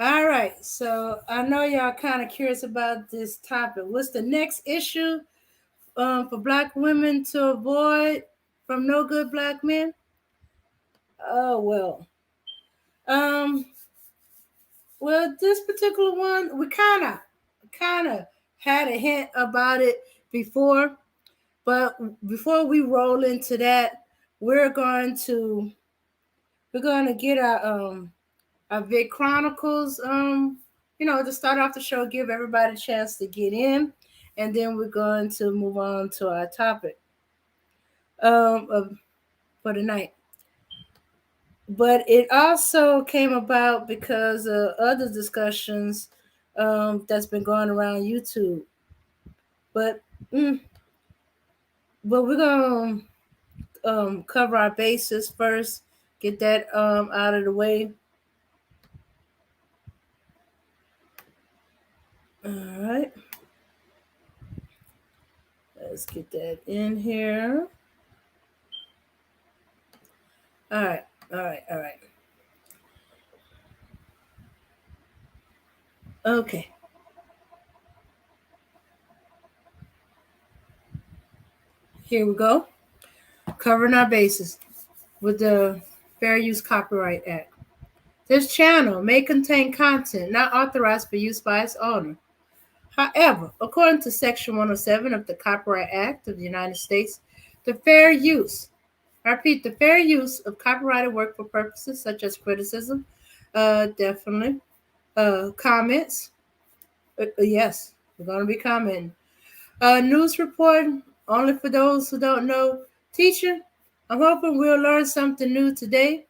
All right, so I know y'all kind of curious about this topic. What's the next issue for black women to avoid from no good black men? Oh um, well, this particular one we kind of had a hint about it before, but before we roll into that, we're going to we're going to get our Vic Chronicles. To start off the show, give everybody a chance to get in, and then we're going to move on to our topic of, for the night. But it also came about because of other discussions that's been going around YouTube. But mm, but we're gonna cover our bases first, get that out of the way. All right, let's get that in here. All right, all right, all right. Okay, here we go. Covering our bases with the Fair Use Copyright Act. This channel may contain content not authorized for use by its owner. However, according to Section 107 of the Copyright Act of the United States, the fair use, I repeat, the fair use of copyrighted work for purposes such as criticism, definitely, comments, yes, we're going to be commenting, news report, only for those who don't know, teacher, I'm hoping we'll learn something new today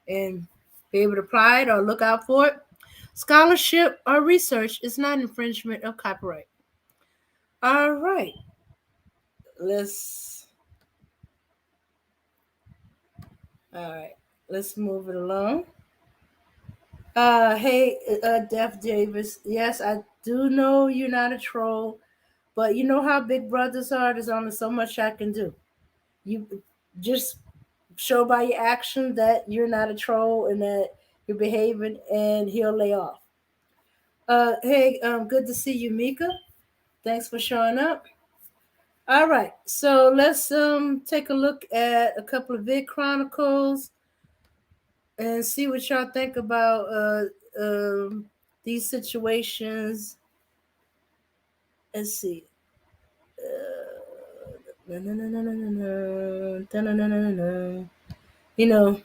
and be able to apply it or look out for it. Scholarship or research is not infringement of copyright. All right, let's all right, let's move it along. Hey, Def Davis. Yes, I do know you're not a troll, but you know how big brothers are. There's only so much I can do. You just show by your action that you're not a troll and that you're behaving, and he'll lay off. Hey, good to see you, Mika. Thanks for showing up. All right, so let's take a look at a couple of Vid Chronicles and see what y'all think about these situations. Let's see. You know,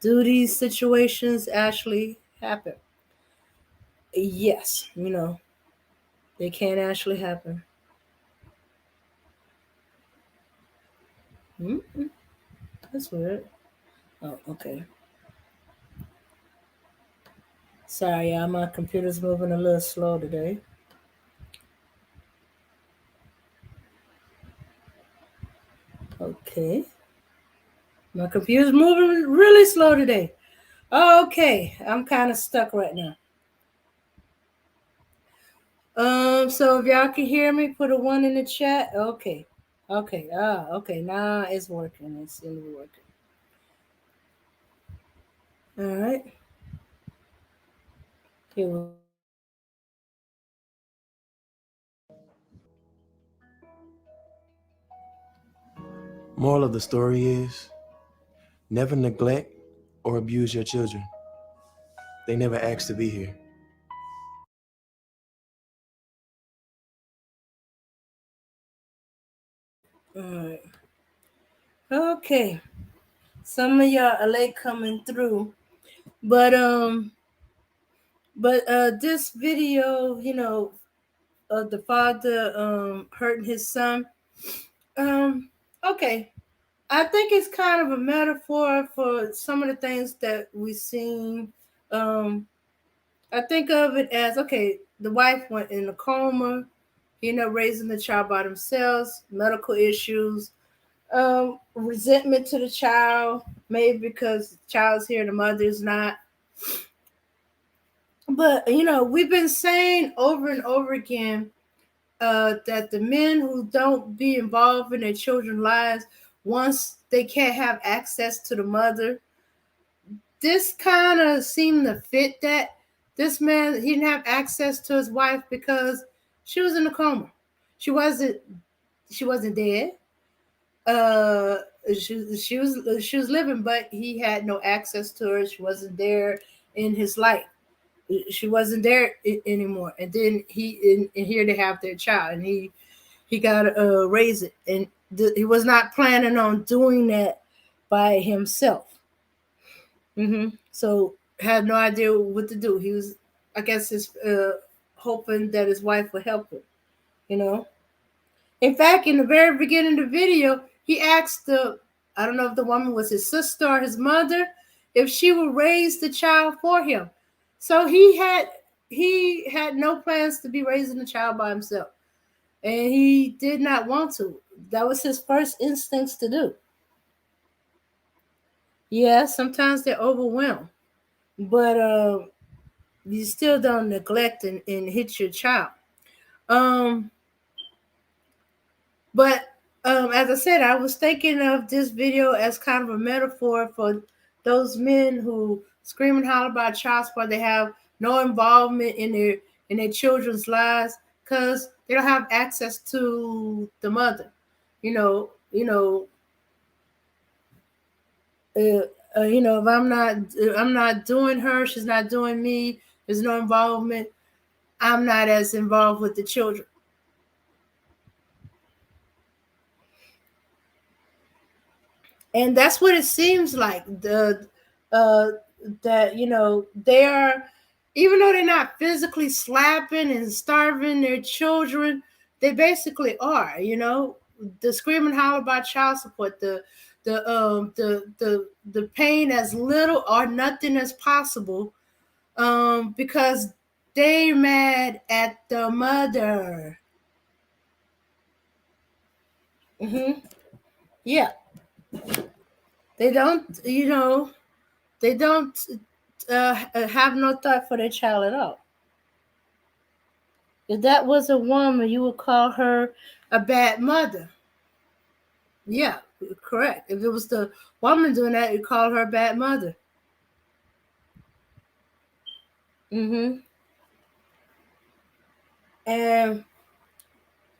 do these situations actually happen? Yes, they can actually happen. Mm-hmm. That's weird. Oh, okay. Sorry, y'all. My computer's moving a little slow today. Okay. My computer's moving really slow today. Okay, I'm kind of stuck right now. So if y'all can hear me, put a one in the chat. Okay, okay, okay. Now it's working. It's working. All right. Here we Moral of the story is never neglect or abuse your children. They never asked to be here. All right. Okay. Some of y'all are late coming through, but this video, of the father hurting his son. Um, okay. I think it's kind of a metaphor for some of the things that we've seen. Um, I think of it as okay, the wife went in a coma, raising the child by themselves, medical issues, resentment to the child, maybe because the child's here, the mother's not. But we've been saying over and over again that the men who don't be involved in their children's lives once they can't have access to the mother, this kind of seemed to fit that. This man, he didn't have access to his wife because she was in a coma. She wasn't dead. Uh, she was living, but he had no access to her. She wasn't there in his life. She wasn't there anymore. And then and here they have their child, and he got to raise it, and he was not planning on doing that by himself. So had no idea what to do. He was, I guess, his hoping that his wife would help him. You know. In fact, in the very beginning of the video, he asked I don't know if the woman was his sister or his mother, if she would raise the child for him. So he had no plans to be raising the child by himself, and he did not want to. That was his first instincts to do. Yeah, sometimes they're overwhelmed, but you still don't neglect and hit your child. But as I said, I was thinking of this video as kind of a metaphor for those men who scream and holler about child support. They have no involvement in their children's lives because they don't have access to the mother. If I'm not doing her, she's not doing me. There's no involvement. I'm not as involved with the children. And that's what it seems like. That they are, even though they're not physically slapping and starving their children, they basically are. The scream and holler about child support, the paying as little or nothing as possible, because they're mad at the mother. Yeah, they don't. They don't have no thought for their child at all. If that was a woman, you would call her a bad mother. Yeah, correct. If it was the woman doing that, you call her a bad mother. And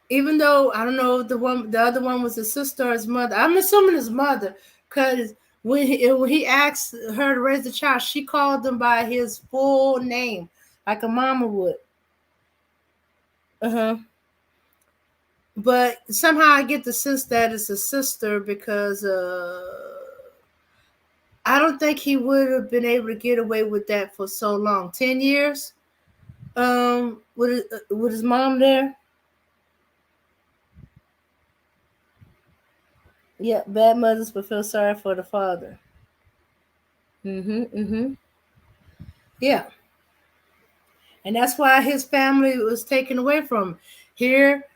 even though I don't know if the other one was his sister or his mother, I'm assuming his mother, because when he asked her to raise the child, she called him by his full name, like a mama would. But somehow I get the sense that it's a sister, because I don't think he would have been able to get away with that for so long. 10 years with his mom there. Yeah, bad mothers but feel sorry for the father. Yeah. And that's why his family was taken away from him. Here,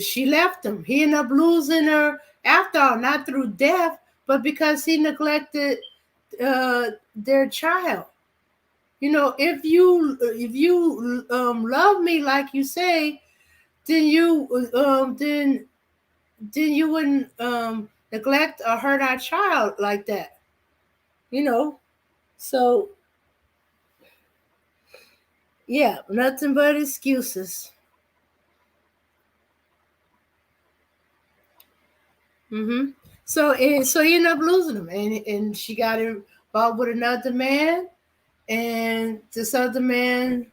she left him. He ended up losing her after all, not through death, but because he neglected their child. If you love me like you say, then you wouldn't neglect or hurt our child like that. So yeah, nothing but excuses. So he ended up losing him, and she got involved with another man, and this other man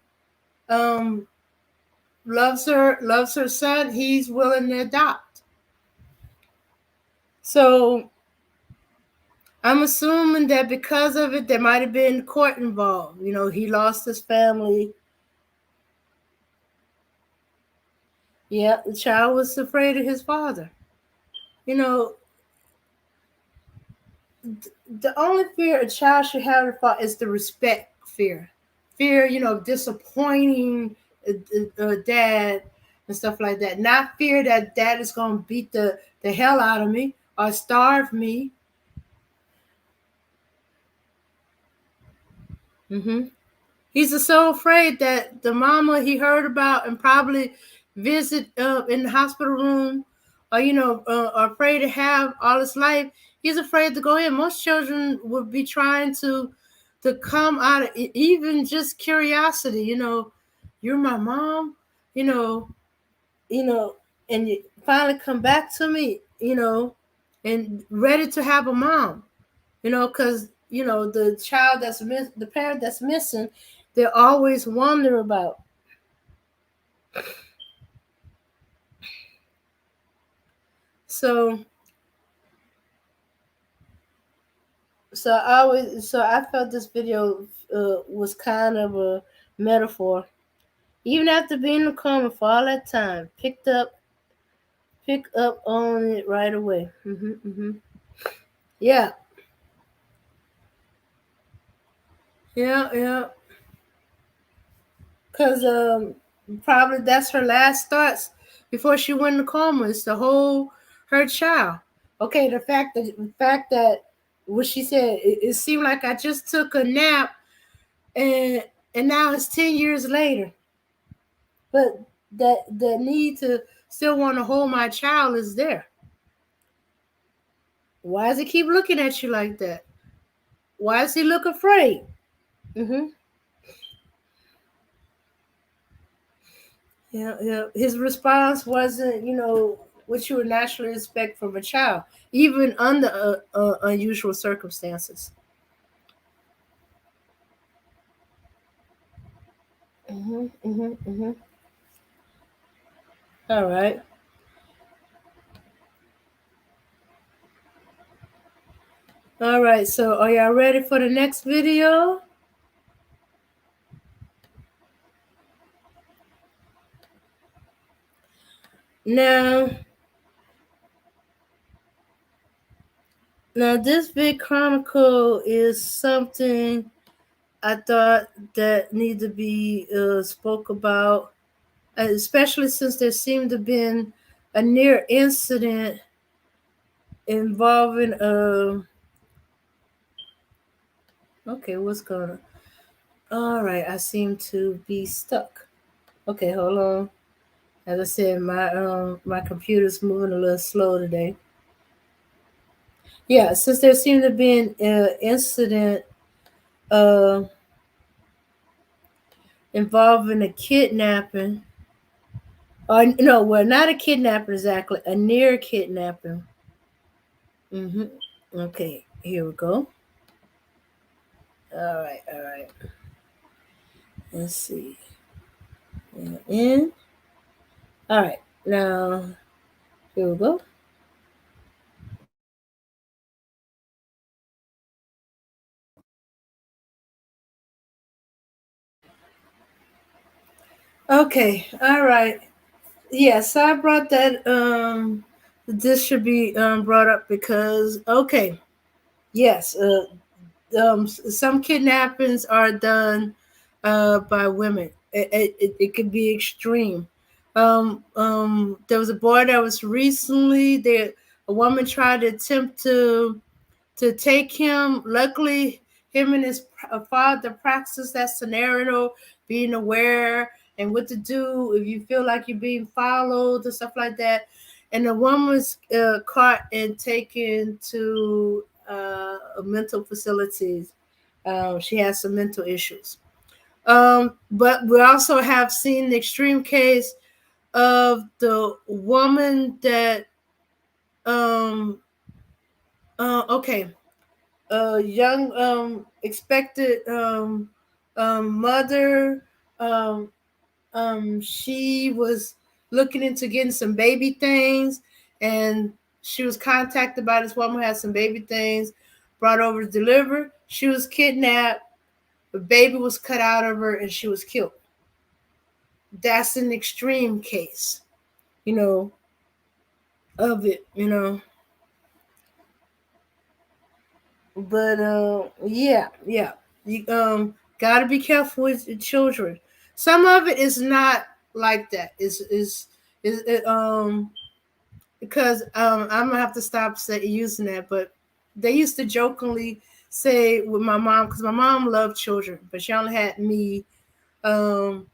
loves her son. He's willing to adopt. So I'm assuming that because of it, there might have been court involved. He lost his family. Yeah, the child was afraid of his father. The only fear a child should have is the respect fear. Fear, disappointing dad and stuff like that. Not fear that dad is going to beat the hell out of me or starve me. He's so afraid that the mama he heard about and probably visit in the hospital room, or are afraid to have all his life. He's afraid to go in. Most children would be trying to to come out of even just curiosity, you're my mom, you know, and you finally come back to me, and ready to have a mom, because the child the parent that's missing, they always wonder about. So I felt this video was kind of a metaphor. Even after being in a coma for all that time, pick up on it right away. Yeah, yeah. Cause probably that's her last thoughts before she went in the coma, is to hold her child. Okay, the fact that what she said, it seemed like I just took a nap, and now it's 10 years later, but that need to still want to hold my child is there. Why does he keep looking at you like that? Why does he look afraid? Mm-hmm. Yeah. His response wasn't, what you would naturally expect from a child, even under unusual circumstances. Mm-hmm. All right. All right. So, are y'all ready for the next video? Now, this big chronicle is something I thought that need to be spoke about, especially since there seemed to have been a near incident involving okay, what's going on? All right, I seem to be stuck. Okay, hold on. As I said, my computer's moving a little slow today. Yeah, since there seemed to be an incident uh involving a kidnapping. Or no, well, not a kidnapping exactly, a near kidnapping. Okay, here we go. All right. Let's see. In. All right, now here we go. Okay, all right. Yes, I brought that. This should be brought up because yes, some kidnappings are done by women. It could be extreme. There was a boy that was recently there. A woman tried to attempt to take him. Luckily, him and his father practice that scenario, being aware and what to do if you feel like you're being followed and stuff like that. And the woman was caught and taken to mental facilities. She has some mental issues. But we also have seen the extreme case of the woman that um okay, a young expected mother. um she was looking into getting some baby things, and she was contacted by this woman who had some baby things brought over to deliver. She was kidnapped, the baby was cut out of her, and she was killed. That's an extreme case, you know, of it. But yeah, you gotta be careful with your children. Some of it is not like that. Is it, because I'm gonna have to stop using that. But they used to jokingly say with my mom, because my mom loved children, but she only had me. Um,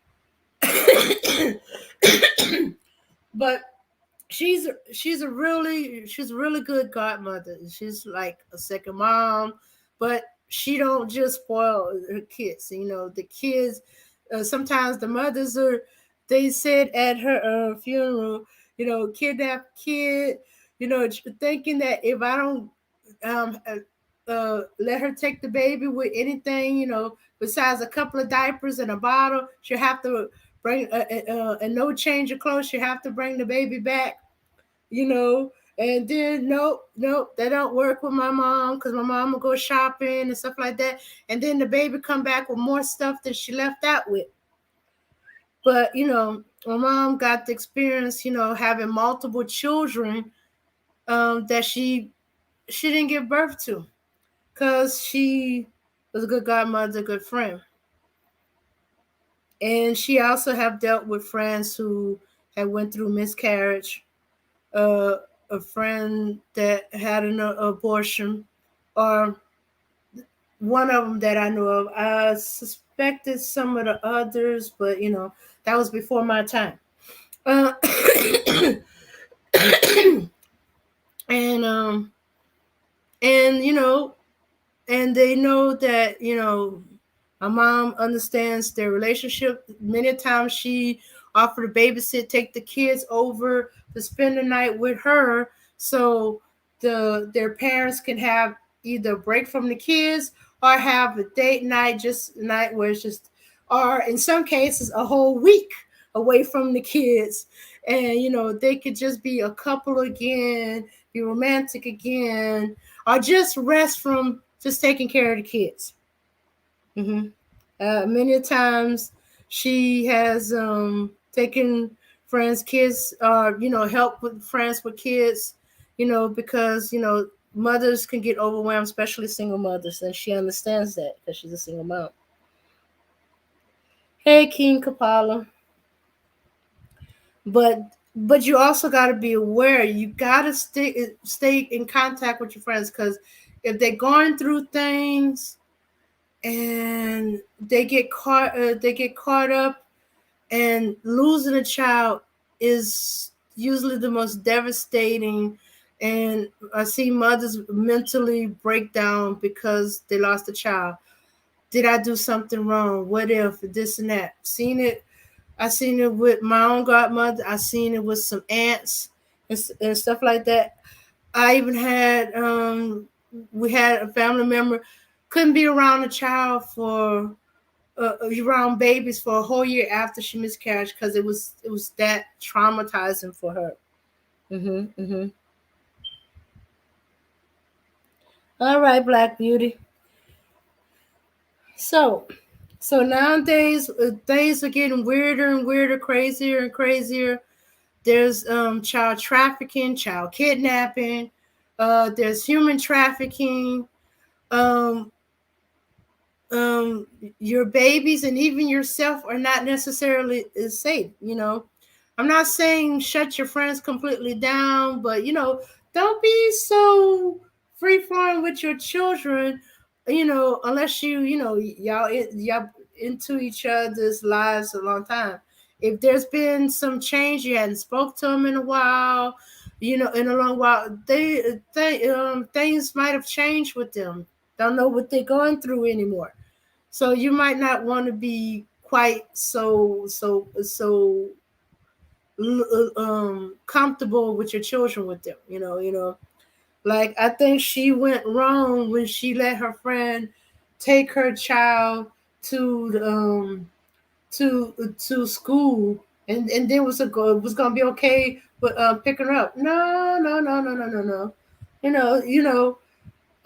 but she's a really good godmother. She's like a second mom, but she don't just spoil her kids. The kids, sometimes the mothers are, they said at her funeral, kidnap kid, thinking that if I don't let her take the baby with anything, besides a couple of diapers and a bottle, she'll have to bring and no change of clothes. She'll have to bring the baby back, you know. And then nope, that don't work with my mom because my mom will go shopping and stuff like that. And then the baby come back with more stuff than she left out with. But my mom got the experience, having multiple children that she didn't give birth to because she was a good godmother, good friend. And she also have dealt with friends who had went through miscarriage, uh, a friend that had an abortion, or one of them that I know of. I suspected some of the others, but that was before my time. Uh, and and and they know that my mom understands their relationship. Many times she offered to babysit, take the kids over to spend the night with her, so their parents can have either a break from the kids or have a date night, just a night where it's just, or in some cases a whole week away from the kids, and they could just be a couple again, be romantic again, or just rest from just taking care of the kids. Mm-hmm. Many times she has taken friends' kids, help with friends with kids, because mothers can get overwhelmed, especially single mothers, and she understands that because she's a single mom. Hey, King Kapala, but you also got to be aware. You got to stay in contact with your friends, because if they're going through things and they get caught up, and losing a child is usually the most devastating. And I see mothers mentally break down because they lost a child. Did I do something wrong? What if this and that? I seen it with my own godmother. I seen it with some aunts and stuff like that. I even had we had a family member couldn't be around a child for around babies for a whole year after she miscarried, because it was that traumatizing for her. Mhm, mhm. All right, Black Beauty. So, nowadays things are getting weirder and weirder, crazier and crazier. There's child trafficking, child kidnapping. There's human trafficking. Um, um, your babies and even yourself are not necessarily safe. I'm not saying shut your friends completely down, but don't be so free flowing with your children. Unless y'all into each other's lives a long time. If there's been some change, you hadn't spoke to them in a while, in a long while, things might have changed with them. Don't know what they're going through anymore. So you might not want to be quite so comfortable with your children with them. Like I think she went wrong when she let her friend take her child to to school, and then was gonna be okay with picking her up. No, no, no, no, no, no, no.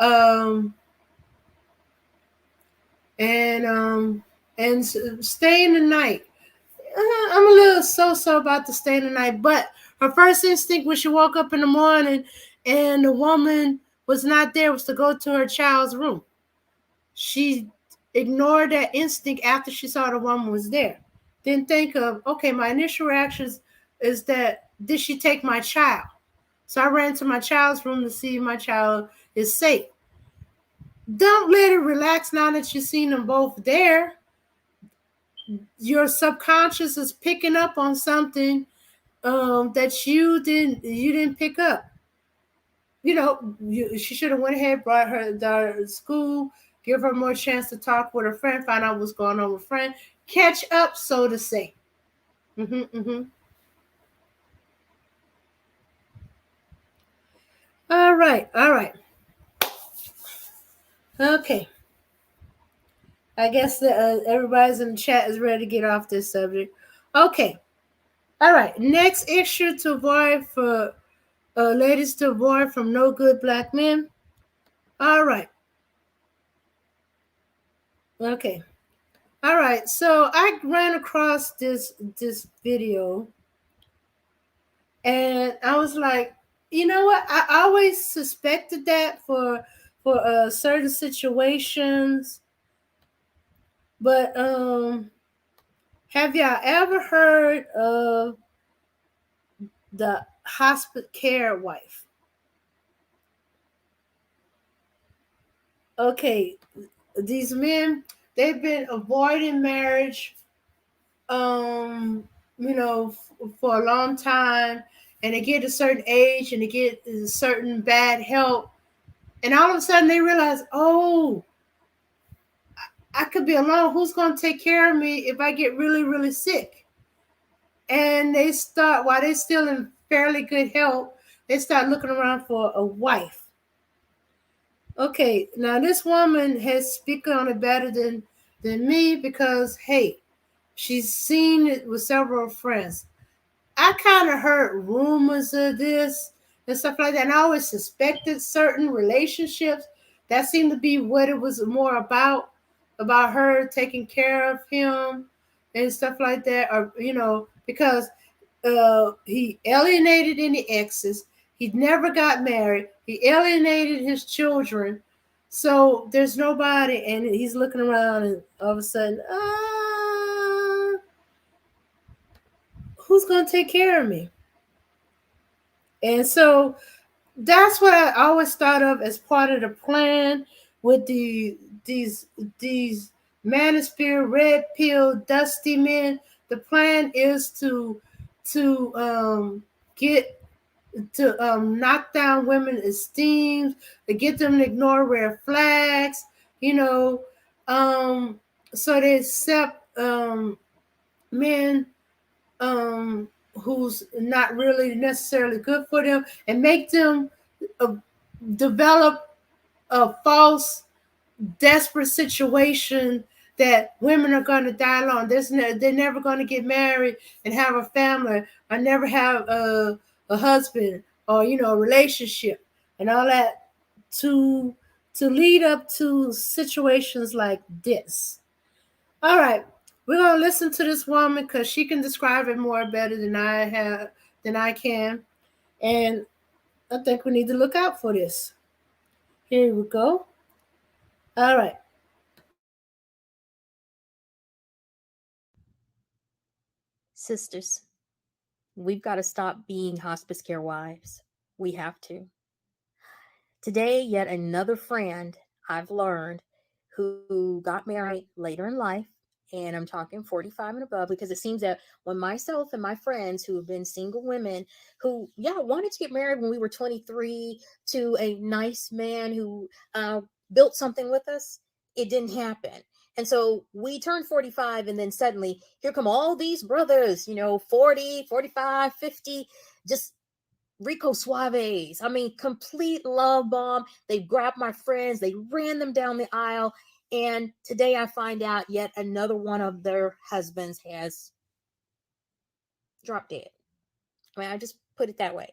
Um, and staying the night. I'm a little so about to stay the night, but her first instinct when she woke up in the morning and the woman was not there was to go to her child's room. She ignored that instinct after she saw the woman was there. Didn't think of, okay, my initial reaction is that, did she take my child? So I ran to my child's room to see if my child is safe. Don't let it relax now that you've seen them both there. Your subconscious is picking up on something that you didn't pick up. She should have went ahead, brought her daughter to school, give her more chance to talk with her friend, find out what's going on with friend, catch up, so to say. All right. Okay. I guess everybody's in the chat is ready to get off this subject. Okay. All right. Next issue to avoid for ladies to avoid from no good black men. All right. Okay. All right. So I ran across this video, and I was like, you know what? I always suspected that for certain situations. But have y'all ever heard of the hospice care wife? Okay, these men, they've been avoiding marriage, for a long time, and they get a certain age and they get certain bad health, and all of a sudden they realize, oh, I could be alone. Who's going to take care of me if I get really, really sick? And they start, while they're still in fairly good health, they start looking around for a wife. Okay, now this woman has spoken on it better than me because, hey, she's seen it with several friends. I kind of heard rumors of this and stuff like that, and I always suspected certain relationships. That seemed to be what it was more about her taking care of him and stuff like that, or because he alienated any exes. He never got married. He alienated his children. So there's nobody, and he's looking around, and all of a sudden, who's going to take care of me? And so that's what I always thought of as part of the plan with these manosphere, red pill, dusty men. The plan is to get to knock down women's esteem, to get them to ignore red flags, so they accept men who's not really necessarily good for them, and make them develop a false, desperate situation that women are going to die alone. They're never going to get married and have a family, or never have a husband, or a relationship, and all that to lead up to situations like this. All right, we're gonna listen to this woman because she can describe it more better than I can, and I think we need to look out for this. Here we go. All right. Sisters, we've got to stop being hospice care wives. We have to. Today, yet another friend I've learned who got married later in life, and I'm talking 45 and above, because it seems that when myself and my friends who have been single women who, wanted to get married when we were 23 to a nice man who built something with us, it didn't happen. And so we turned 45, and then suddenly here come all these brothers, 40, 45, 50, just Rico Suaves. I mean, complete love bomb. They grabbed my friends, they ran them down the aisle. And today I find out yet another one of their husbands has dropped dead. I mean, I just put it that way.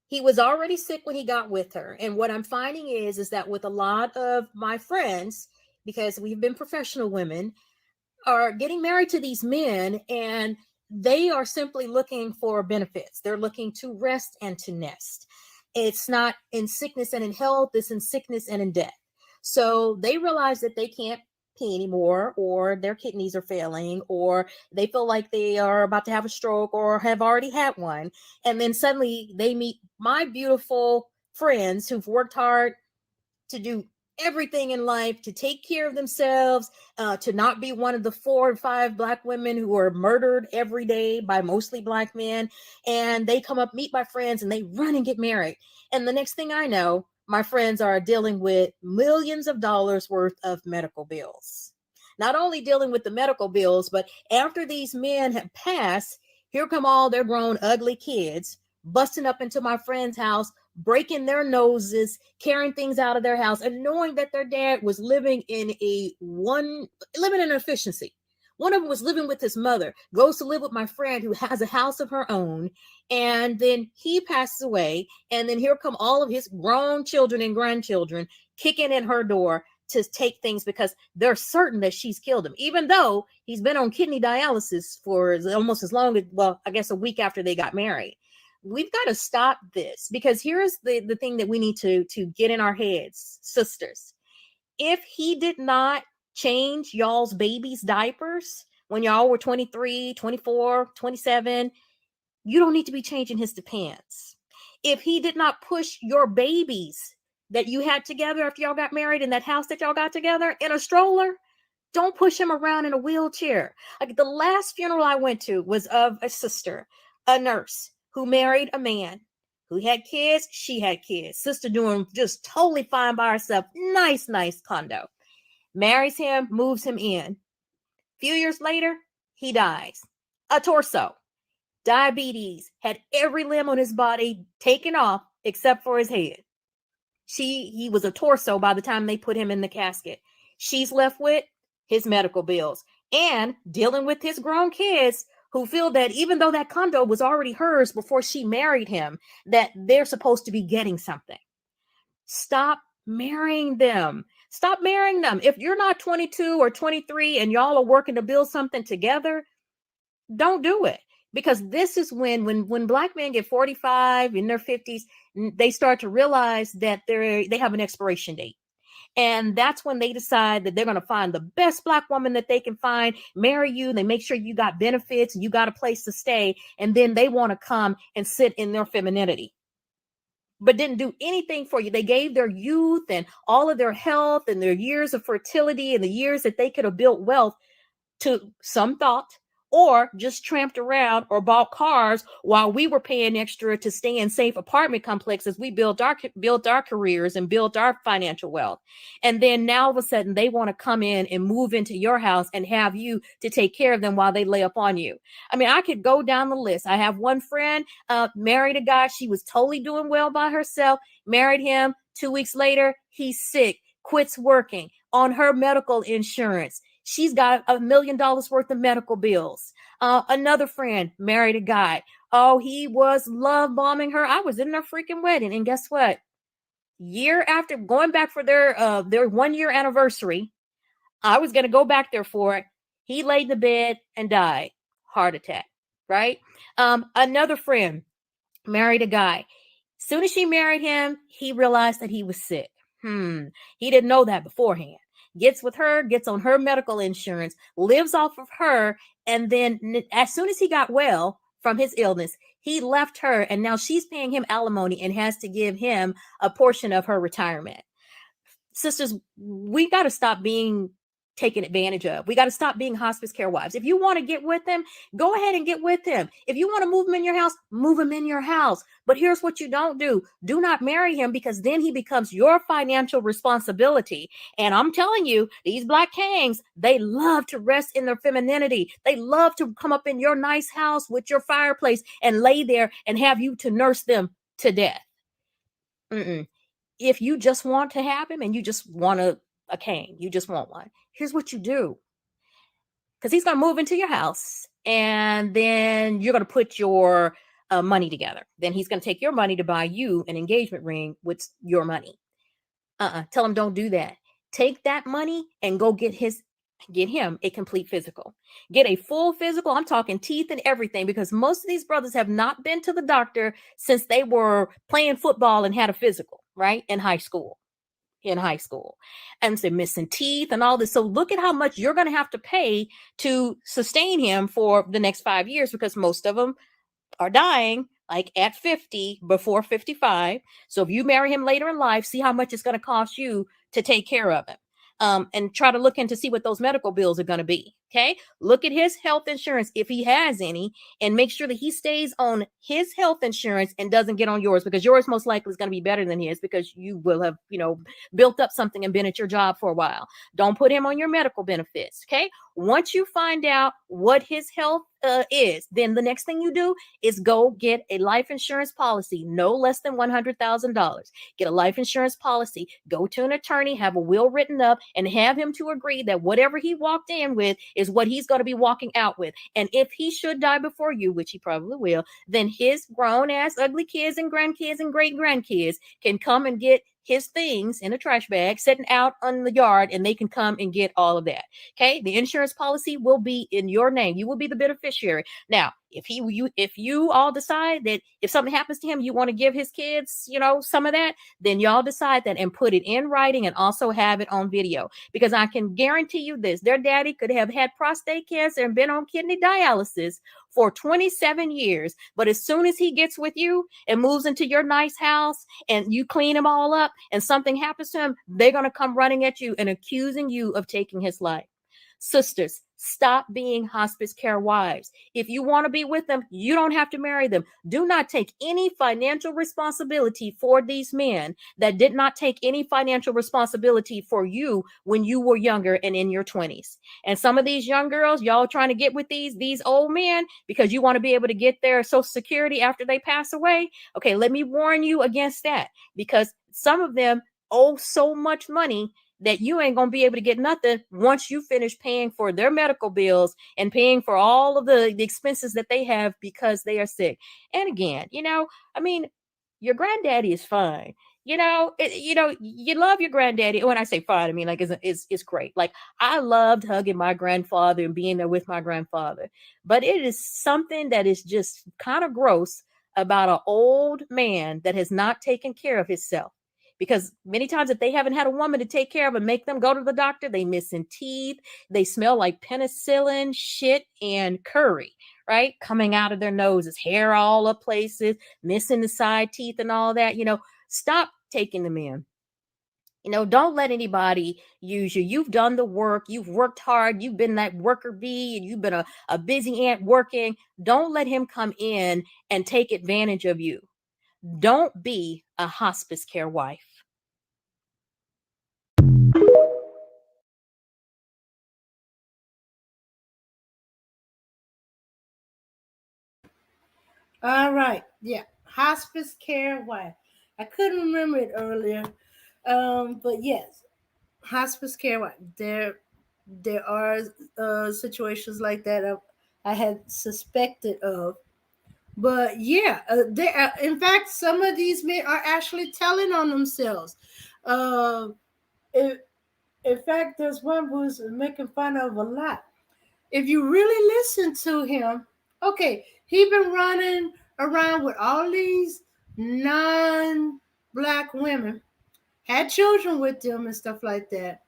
He was already sick when he got with her. And what I'm finding is that with a lot of my friends, because we've been professional women, are getting married to these men, and they are simply looking for benefits. They're looking to rest and to nest. It's not in sickness and in health, it's in sickness and in death. So they realize that they can't pee anymore, or their kidneys are failing, or they feel like they are about to have a stroke or have already had one. And then suddenly they meet my beautiful friends who've worked hard to do everything in life, to take care of themselves, to not be one of the 4 or 5 Black women who are murdered every day by mostly Black men. And they come up, meet my friends, and they run and get married. And the next thing I know, my friends are dealing with millions of dollars worth of medical bills. Not only dealing with the medical bills, but after these men have passed, here come all their grown ugly kids busting up into my friend's house, breaking their noses, carrying things out of their house, and knowing that their dad was living in efficiency. One of them was living with his mother, goes to live with my friend who has a house of her own, and then he passes away, and then here come all of his grown children and grandchildren kicking in her door to take things because they're certain that she's killed him, even though he's been on kidney dialysis for almost as long as, well, I guess a week after they got married. We've got to stop this, because here's the thing that we need to get in our heads, sisters. If he did not change y'all's babies' diapers when y'all were 23, 24, 27, you don't need to be changing his pants. If he did not push your babies that you had together after y'all got married in that house that y'all got together in a stroller, don't push him around in a wheelchair. Like, the last funeral I went to was of a sister, a nurse, who married a man who had kids. She had kids. Sister doing just totally fine by herself. Nice condo. Marries him, moves him in. Few years later, he dies. A torso. Diabetes. Had every limb on his body taken off except for his head. He was a torso by the time they put him in the casket. She's left with his medical bills and dealing with his grown kids who feel that even though that condo was already hers before she married him, that they're supposed to be getting something. Stop marrying them. Stop marrying them. If you're not 22 or 23 and y'all are working to build something together, don't do it. Because this is when Black men get 45, in their 50s, they start to realize that they have an expiration date. And that's when they decide that they're going to find the best Black woman that they can find, marry you. They make sure you got benefits and you got a place to stay. And then they want to come and sit in their femininity, but didn't do anything for you. They gave their youth and all of their health and their years of fertility and the years that they could have built wealth to some thought, or just tramped around or bought cars while we were paying extra to stay in safe apartment complexes. We built our careers and built our financial wealth. And then now all of a sudden they want to come in and move into your house and have you to take care of them while they lay up on you. I mean, I could go down the list. I have one friend, married a guy. She was totally doing well by herself, married him. 2 weeks later, he's sick, quits working on her medical insurance. She's got $1 million worth of medical bills. Another friend married a guy. Oh, he was love bombing her. I was in their freaking wedding. And guess what? Year after going back for their 1 year anniversary, I was going to go back there for it. He laid in the bed and died. Heart attack, right? Another friend married a guy. Soon as she married him, he realized that he was sick. He didn't know that beforehand. Gets with her, gets on her medical insurance, lives off of her. And then as soon as he got well from his illness, he left her. And now she's paying him alimony and has to give him a portion of her retirement. Sisters, we got to stop being taken advantage of. We got to stop being hospice care wives. If you want to get with him, go ahead and get with him. If you want to move him in your house, move him in your house. But here's what you don't do. Do not marry him, because then he becomes your financial responsibility. And I'm telling you, these Black kings, they love to rest in their femininity. They love to come up in your nice house with your fireplace and lay there and have you to nurse them to death. If you just want to have him and you just want a king, you just want one, here's what you do. Because he's going to move into your house and then you're going to put your money together. Then he's going to take your money to buy you an engagement ring with your money. Tell him don't do that. Take that money and go get him a complete physical. Get a full physical. I'm talking teeth and everything, because most of these brothers have not been to the doctor since they were playing football and had a physical, right? In high school. And they're missing teeth and all this. So look at how much you're going to have to pay to sustain him for the next 5 years, because most of them are dying like at 50, before 55. So if you marry him later in life, see how much it's going to cost you to take care of him. And try to look into see what those medical bills are going to be. Okay, look at his health insurance if he has any, and make sure that he stays on his health insurance and doesn't get on yours, because yours most likely is going to be better than his, because you will have, built up something and been at your job for a while. Don't put him on your medical benefits. Okay, once you find out what his health is, then the next thing you do is go get a life insurance policy, no less than $100,000. Get a life insurance policy, go to an attorney, have a will written up, and have him to agree that whatever he walked in with is what he's going to be walking out with. And if he should die before you, which he probably will, then his grown ass ugly kids and grandkids and great grandkids can come and get his things in a trash bag sitting out on the yard, and they can come and get all of that. Okay, the insurance policy will be in your name. You will be the beneficiary. Now, if you all decide that if something happens to him, you want to give his kids, some of that, then y'all decide that and put it in writing, and also have it on video. Because I can guarantee you this, their daddy could have had prostate cancer and been on kidney dialysis for 27 years. But as soon as he gets with you and moves into your nice house and you clean him all up and something happens to him, they're going to come running at you and accusing you of taking his life. Sisters, stop being hospice care wives. If you want to be with them, you don't have to marry them. Do not take any financial responsibility for these men that did not take any financial responsibility for you when you were younger and in your 20s. And some of these young girls, y'all trying to get with these old men because you want to be able to get their Social Security after they pass away. Okay, let me warn you against that, because some of them owe so much money that you ain't going to be able to get nothing once you finish paying for their medical bills and paying for all of the expenses that they have because they are sick. And again, your granddaddy is fine. You love your granddaddy. When I say fine, I mean, like, it's great. Like, I loved hugging my grandfather and being there with my grandfather. But it is something that is just kind of gross about an old man that has not taken care of himself. Because many times if they haven't had a woman to take care of and make them go to the doctor, they missing teeth, they smell like penicillin, shit, and curry, right? Coming out of their noses, hair all up places, missing the side teeth and all that. Stop taking them in. Don't let anybody use you. You've done the work. You've worked hard. You've been that worker bee, and you've been a busy ant working. Don't let him come in and take advantage of you. Don't be a hospice care wife. All right. Yeah. Hospice care wife. I couldn't remember it earlier. But yes, hospice care wife. There are situations like that I had suspected of. But yeah, in fact, some of these men are actually telling on themselves. Uh, in, in fact, there's one who's making fun of a lot. If you really listen to him, okay, he been running around with all these non-black women, had children with them and stuff like that.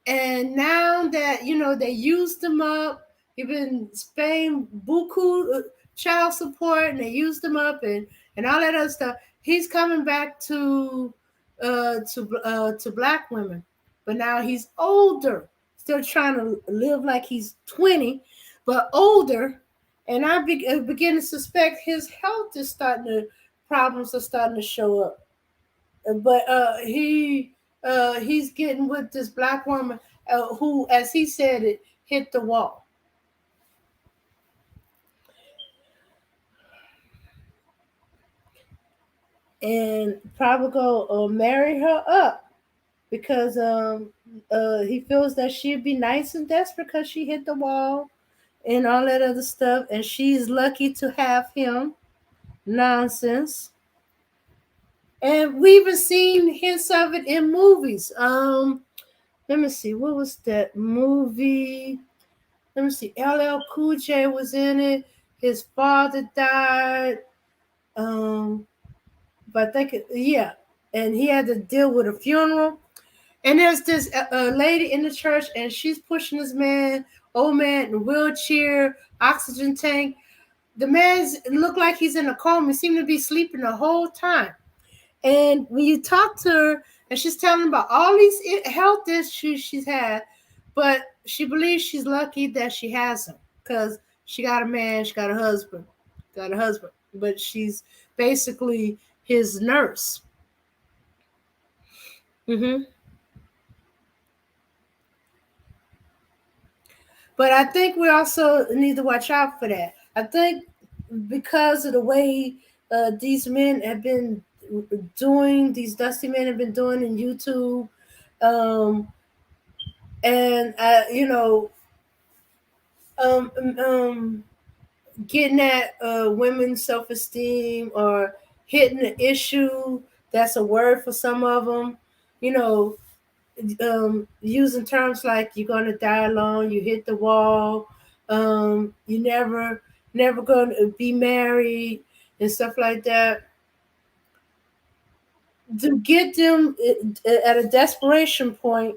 And now that, they used him up, he been paying buku child support, and they used him up and all that other stuff. He's coming back to black women, but now he's older, still trying to live like he's 20, but older. And I begin to suspect his health is problems are starting to show up. But he's getting with this black woman who, as he said, it hit the wall. And probably go marry her up because he feels that she'd be nice and desperate because she hit the wall and all that other stuff, and she's lucky to have him. Nonsense. And we've even seen hints of it in movies. Let me see, what was that movie? Let me see, LL Cool J was in it. His father died. But I think, yeah. And he had to deal with a funeral. And there's this lady in the church, and she's pushing this old man in a wheelchair, oxygen tank. The man looked like he's in a coma. He seemed to be sleeping the whole time. And when you talk to her, and she's telling about all these health issues she's had, but she believes she's lucky that she has him because she got a man, she got a husband, but she's basically his nurse. hmm But I think we also need to watch out for that. I think because of the way these men have been doing, these dusty men have been doing in YouTube, um, and um, um, um, getting at women's self esteem or hitting an issue that's a word for some of them, you know, using terms like "you're gonna die alone," "you hit the wall," "you never gonna be married," and stuff like that, to get them at a desperation point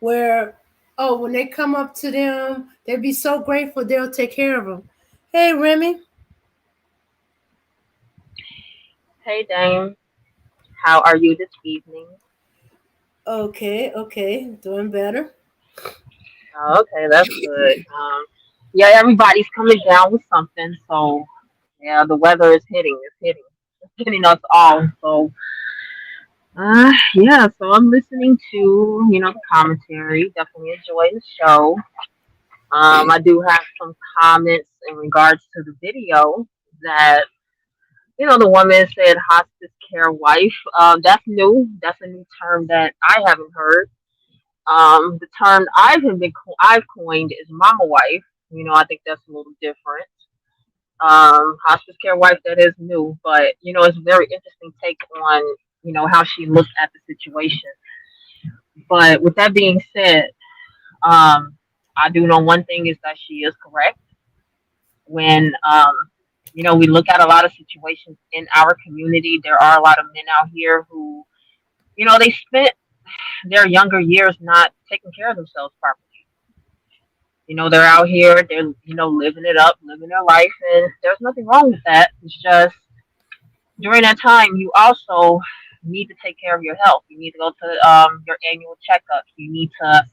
where, oh, when they come up to them, they'll be so grateful they'll take care of them. Hey, Remy. Hey Dame, how are you this evening? Okay, okay, doing better. Oh, okay, that's good. Yeah, everybody's coming down with something, so yeah, the weather is hitting. It's hitting us all. So, yeah, so I'm listening to the commentary. Definitely enjoying the show. I do have some comments in regards to the video that the woman said hospice care wife. That's new. That's a new term that I haven't heard. The term I've coined is mama wife. I think that's a little different. Hospice care wife, that is new, but it's a very interesting take on how she looks at the situation. But with that being said, I do know one thing is that she is correct when we look at a lot of situations in our community. There are a lot of men out here who they spent their younger years not taking care of themselves properly. They're out here, they're, living it up, living their life, and there's nothing wrong with that. It's just during that time, you also need to take care of your health. You need to go to your annual checkups. You need to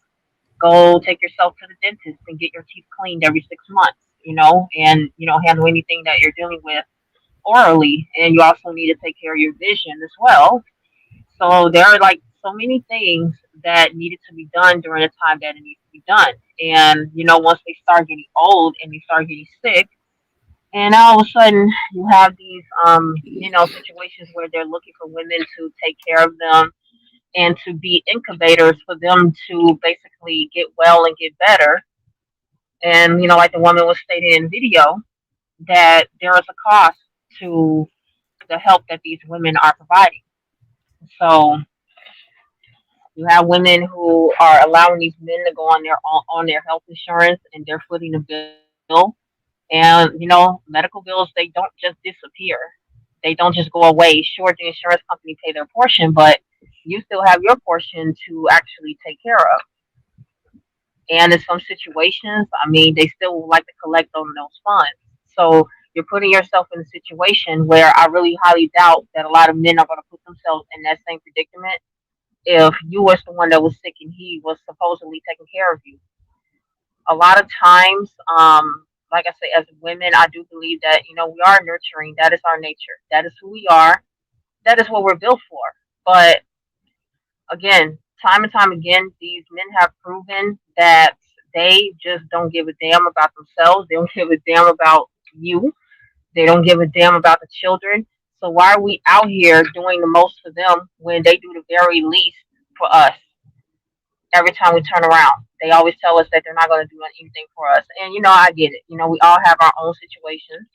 go take yourself to the dentist and get your teeth cleaned every 6 months, and, handle anything that you're dealing with orally. And you also need to take care of your vision as well. So there are like so many things that needed to be done during the time that it needs to be done. And once they start getting old and they start getting sick, and all of a sudden you have these situations where they're looking for women to take care of them and to be incubators for them to basically get well and get better. And like the woman was stating in video, that there is a cost to the help that these women are providing. So you have women who are allowing these men to go on their health insurance, and they're footing the bill. And medical bills, they don't just disappear. They don't just go away. Sure, the insurance company pay their portion, but you still have your portion to actually take care of. And in some situations, I mean, they still would like to collect on those funds. So you're putting yourself in a situation where I really highly doubt that a lot of men are going to put themselves in that same predicament if you was the one that was sick and he was supposedly taking care of you. A lot of times, like I say, as women, I do believe that we are nurturing. That is our nature. That is who we are. That is what we're built for. But again, time and time again, these men have proven that they just don't give a damn about themselves. They don't give a damn about you. They don't give a damn about the children. So why are we out here doing the most for them when they do the very least for us? Every time we turn around, they always tell us that they're not going to do anything for us. And I get it. We all have our own situations.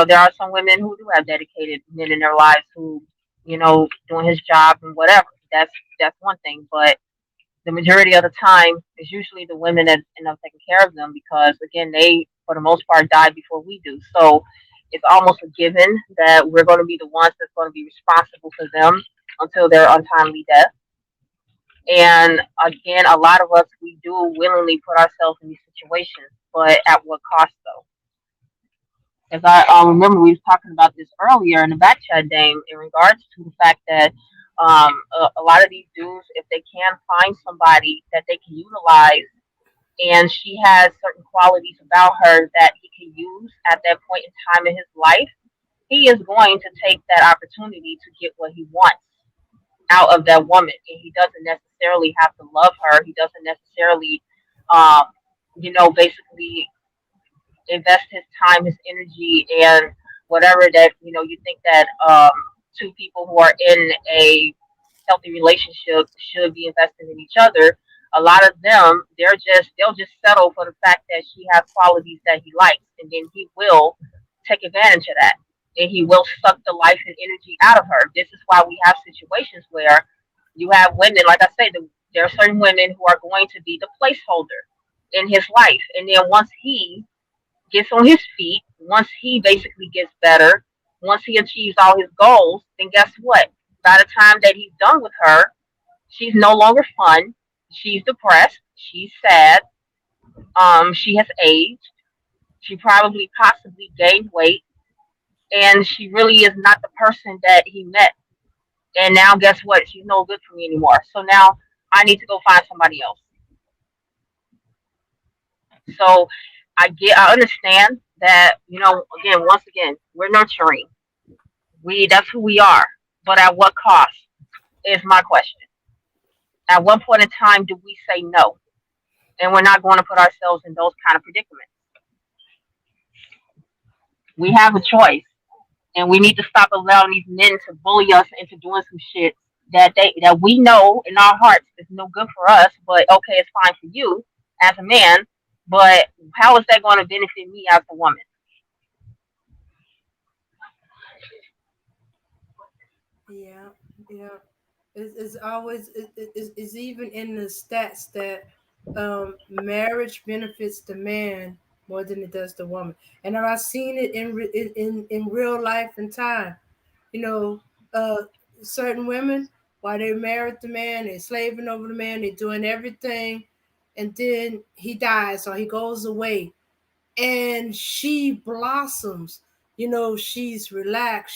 There are some women who do have dedicated men in their lives who, doing his job and whatever. That's one thing. But the majority of the time, it's usually the women that end up taking care of them because, again, they, for the most part, die before we do. So it's almost a given that we're going to be the ones that's going to be responsible for them until their untimely death. And again, a lot of us, we do willingly put ourselves in these situations, but at what cost, though? As I remember, we was talking about this earlier in the back chat, Dame, in regards to the fact that A lot of these dudes, if they can find somebody that they can utilize, and she has certain qualities about her that he can use at that point in time in his life, he is going to take that opportunity to get what he wants out of that woman. And he doesn't necessarily have to love her. He doesn't necessarily, um, basically invest his time, his energy, and whatever that you think that two people who are in a healthy relationship should be investing in each other. A lot of them, they'll just settle for the fact that she has qualities that he likes, and then he will take advantage of that, and he will suck the life and energy out of her. This is why we have situations where you have women, like I said, there are certain women who are going to be the placeholder in his life, and then once he gets on his feet, once he basically gets better, once he achieves all his goals, then guess what? By the time that he's done with her, she's no longer fun. She's depressed. She's sad. She has aged. She probably possibly gained weight, and she really is not the person that he met. And now, guess what? She's no good for me anymore. So now I need to go find somebody else. So I understand that, again, once again, we're nurturing. That's who we are. But at what cost is my question. At what point in time do we say no? And we're not going to put ourselves in those kind of predicaments. We have a choice, and we need to stop allowing these men to bully us into doing some shit that we know in our hearts is no good for us, but okay, it's fine for you as a man. But how is that going to benefit me as a woman? Yeah, yeah. It's always it's even in the stats that marriage benefits the man more than it does the woman, and I've seen it in real life and time. You know, certain women while they're married the man, they're slaving over the man, they're doing everything, and then he dies or he goes away, and she blossoms. She's relaxed,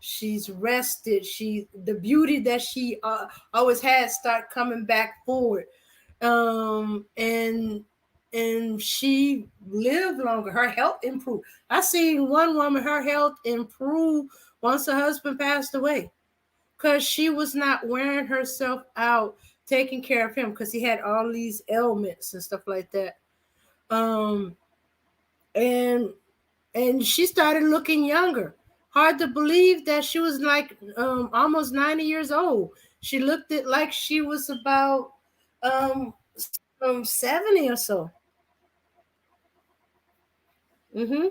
she's rested, the beauty that she always had start coming back forward. And she lived longer, her health improved. I seen one woman, her health improved once her husband passed away, because she was not wearing herself out taking care of him, because he had all these ailments and stuff like that. um and and she started looking younger. Hard to believe that she was like almost 90 years old. She looked it like she was about um 70 or so. hmm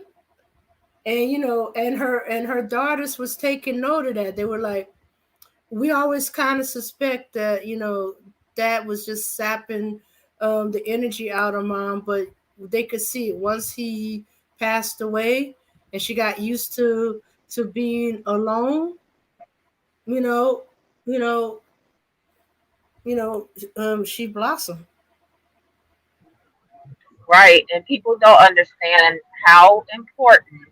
and her daughters was taking note of that. They were like, we always kind of suspect that dad was just sapping the energy out of mom, but they could see it once he passed away, and she got used to being alone. You know, you know, she blossomed. Right? And people don't understand how important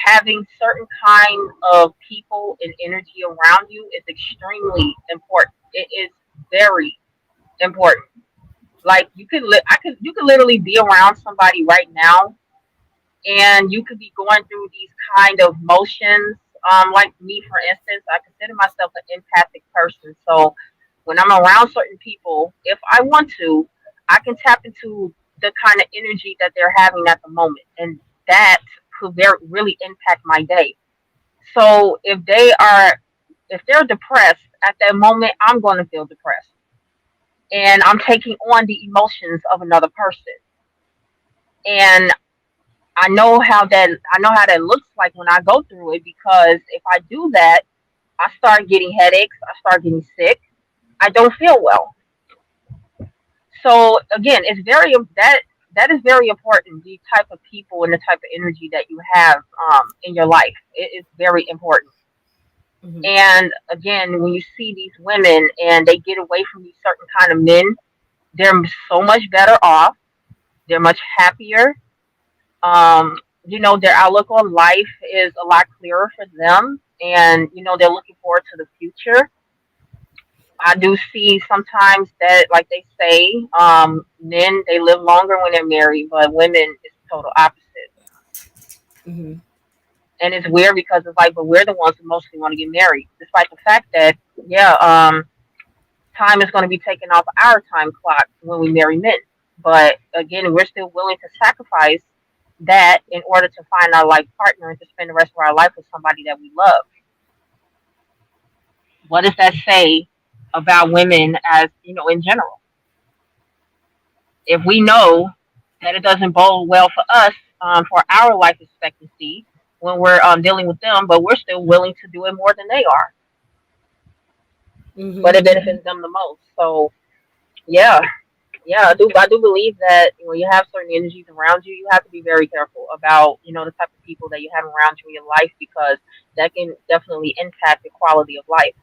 having certain kind of people and energy around you is extremely important. It is very important. Like you could literally be around somebody right now, and you could be going through these kind of motions. Like me, for instance, I consider myself an empathic person. So when I'm around certain people, if I want to, I can tap into the kind of energy that they're having at the moment, and that could really impact my day. So if they're depressed at that moment, I'm going to feel depressed, and I'm taking on the emotions of another person. And I know how that looks like when I go through it, because if I do that, I start getting headaches, I start getting sick, I don't feel well. So again, it's very that is very important. The type of people and the type of energy that you have in your life, it is very important. hmm And again, when you see these women and they get away from these certain kind of men, they're so much better off. They're much happier. Um, their outlook on life is a lot clearer for them, and they're looking forward to the future. I do see sometimes that, like they say, men they live longer when they're married, but women it's total opposite. Hmm. And it's weird because it's like, but we're the ones who mostly want to get married, despite the fact that, yeah, time is going to be taken off our time clock when we marry men. But again, we're still willing to sacrifice that in order to find our life partner and to spend the rest of our life with somebody that we love. What does that say about women as, in general? If we know that it doesn't bode well for us, for our life expectancy when we're dealing with them, but we're still willing to do it more than they are, but it Hmm. benefits them the most. So yeah, yeah, I do believe that when you have certain energies around you, you have to be very careful about the type of people that you have around you in your life, because that can definitely impact the quality of life.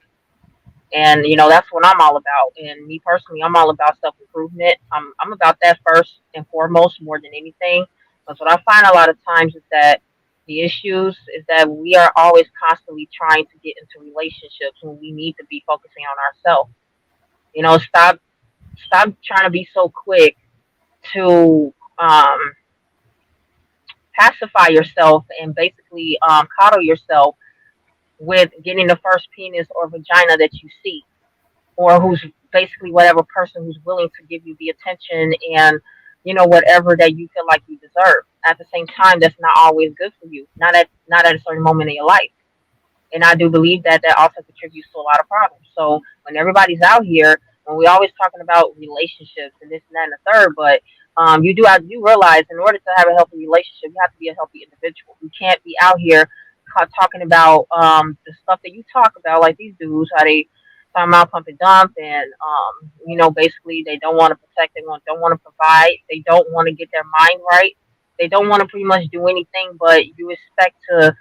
And that's what I'm all about. And me personally, I'm all about self improvement. I'm about that first and foremost more than anything. Because what I find a lot of times is that the issues is that we are always constantly trying to get into relationships when we need to be focusing on ourselves. Stop trying to be so quick to pacify yourself and basically coddle yourself with getting the first penis or vagina that you see, or who's basically whatever person who's willing to give you the attention and whatever that you feel like you deserve. At the same time, that's not always good for you. Not at a certain moment in your life. And I do believe that that also contributes to a lot of problems. So when everybody's out here, when we always talking about relationships and this and that and the third, but you realize in order to have a healthy relationship, you have to be a healthy individual. You can't be out here talking about the stuff that you talk about, like these dudes, how they talking about pump and dump, and basically they don't want to protect, don't want to provide, they don't want to get their mind right, they don't want to pretty much do anything, but you expect to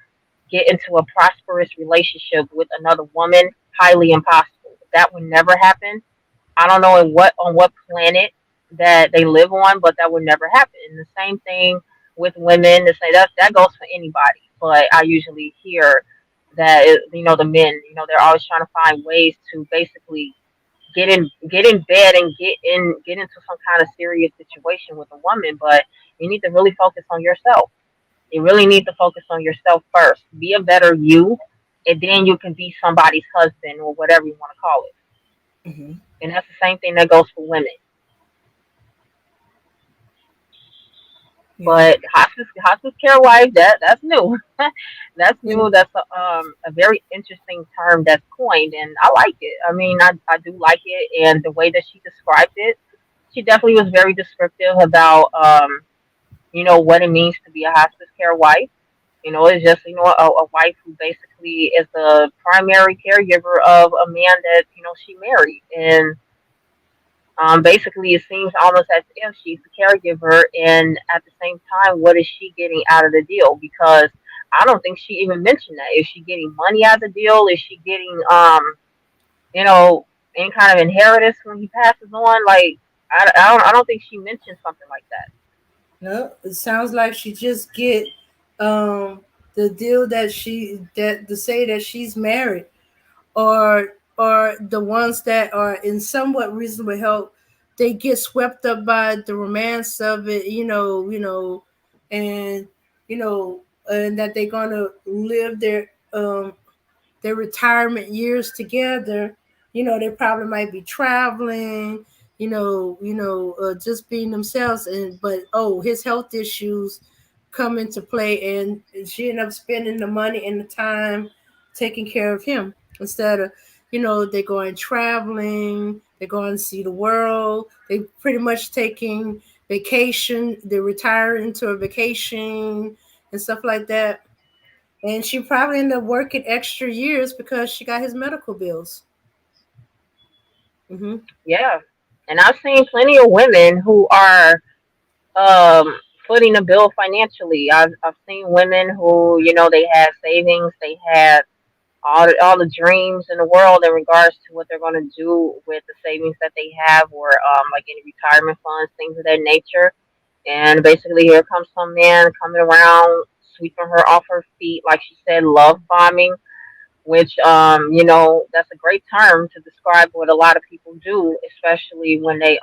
get into a prosperous relationship with another woman, highly impossible. That would never happen. I don't know on what planet that they live on, but that would never happen. And the same thing with women. To say that goes for anybody. But I usually hear that the men, they're always trying to find ways to basically get in bed and get into some kind of serious situation with a woman. But you need to really focus on yourself. You really need to focus on yourself first. Be a better you, and then you can be somebody's husband or whatever you want to call it. Hmm. And that's the same thing that goes for women. Yeah. But hospice care wife, that's new. That's new. That's a very interesting term that's coined, and I like it. I mean, I do like it, and the way that she described it, she definitely was very descriptive about what it means to be a hospice care wife. It's just, a wife who basically is the primary caregiver of a man that, she married. And basically, it seems almost as if she's the caregiver. And at the same time, what is she getting out of the deal? Because I don't think she even mentioned that. Is she getting money out of the deal? Is she getting, you know, any kind of inheritance when he passes on? Like, I don't think she mentioned something like that. No, it sounds like she just get um the deal that that to say that she's married, or the ones that are in somewhat reasonable health, they get swept up by the romance of it, and you know and that they're gonna live their retirement years together. They probably might be traveling, just being themselves. And but his health issues come into play, and she ended up spending the money and the time taking care of him instead of, they're going traveling, they're going to see the world, they pretty much taking vacation, they retire into a vacation and stuff like that. And she probably ended up working extra years because she got his medical bills. Hmm. Yeah. And I've seen plenty of women who are um, footing the bill financially. I've seen women who, they had savings, they had all the dreams in the world in regards to what they're going to do with the savings that they have, or like any retirement funds, things of that nature. And basically, here comes some man coming around, sweeping her off her feet, like she said, love bombing, which that's a great term to describe what a lot of people do, especially when they're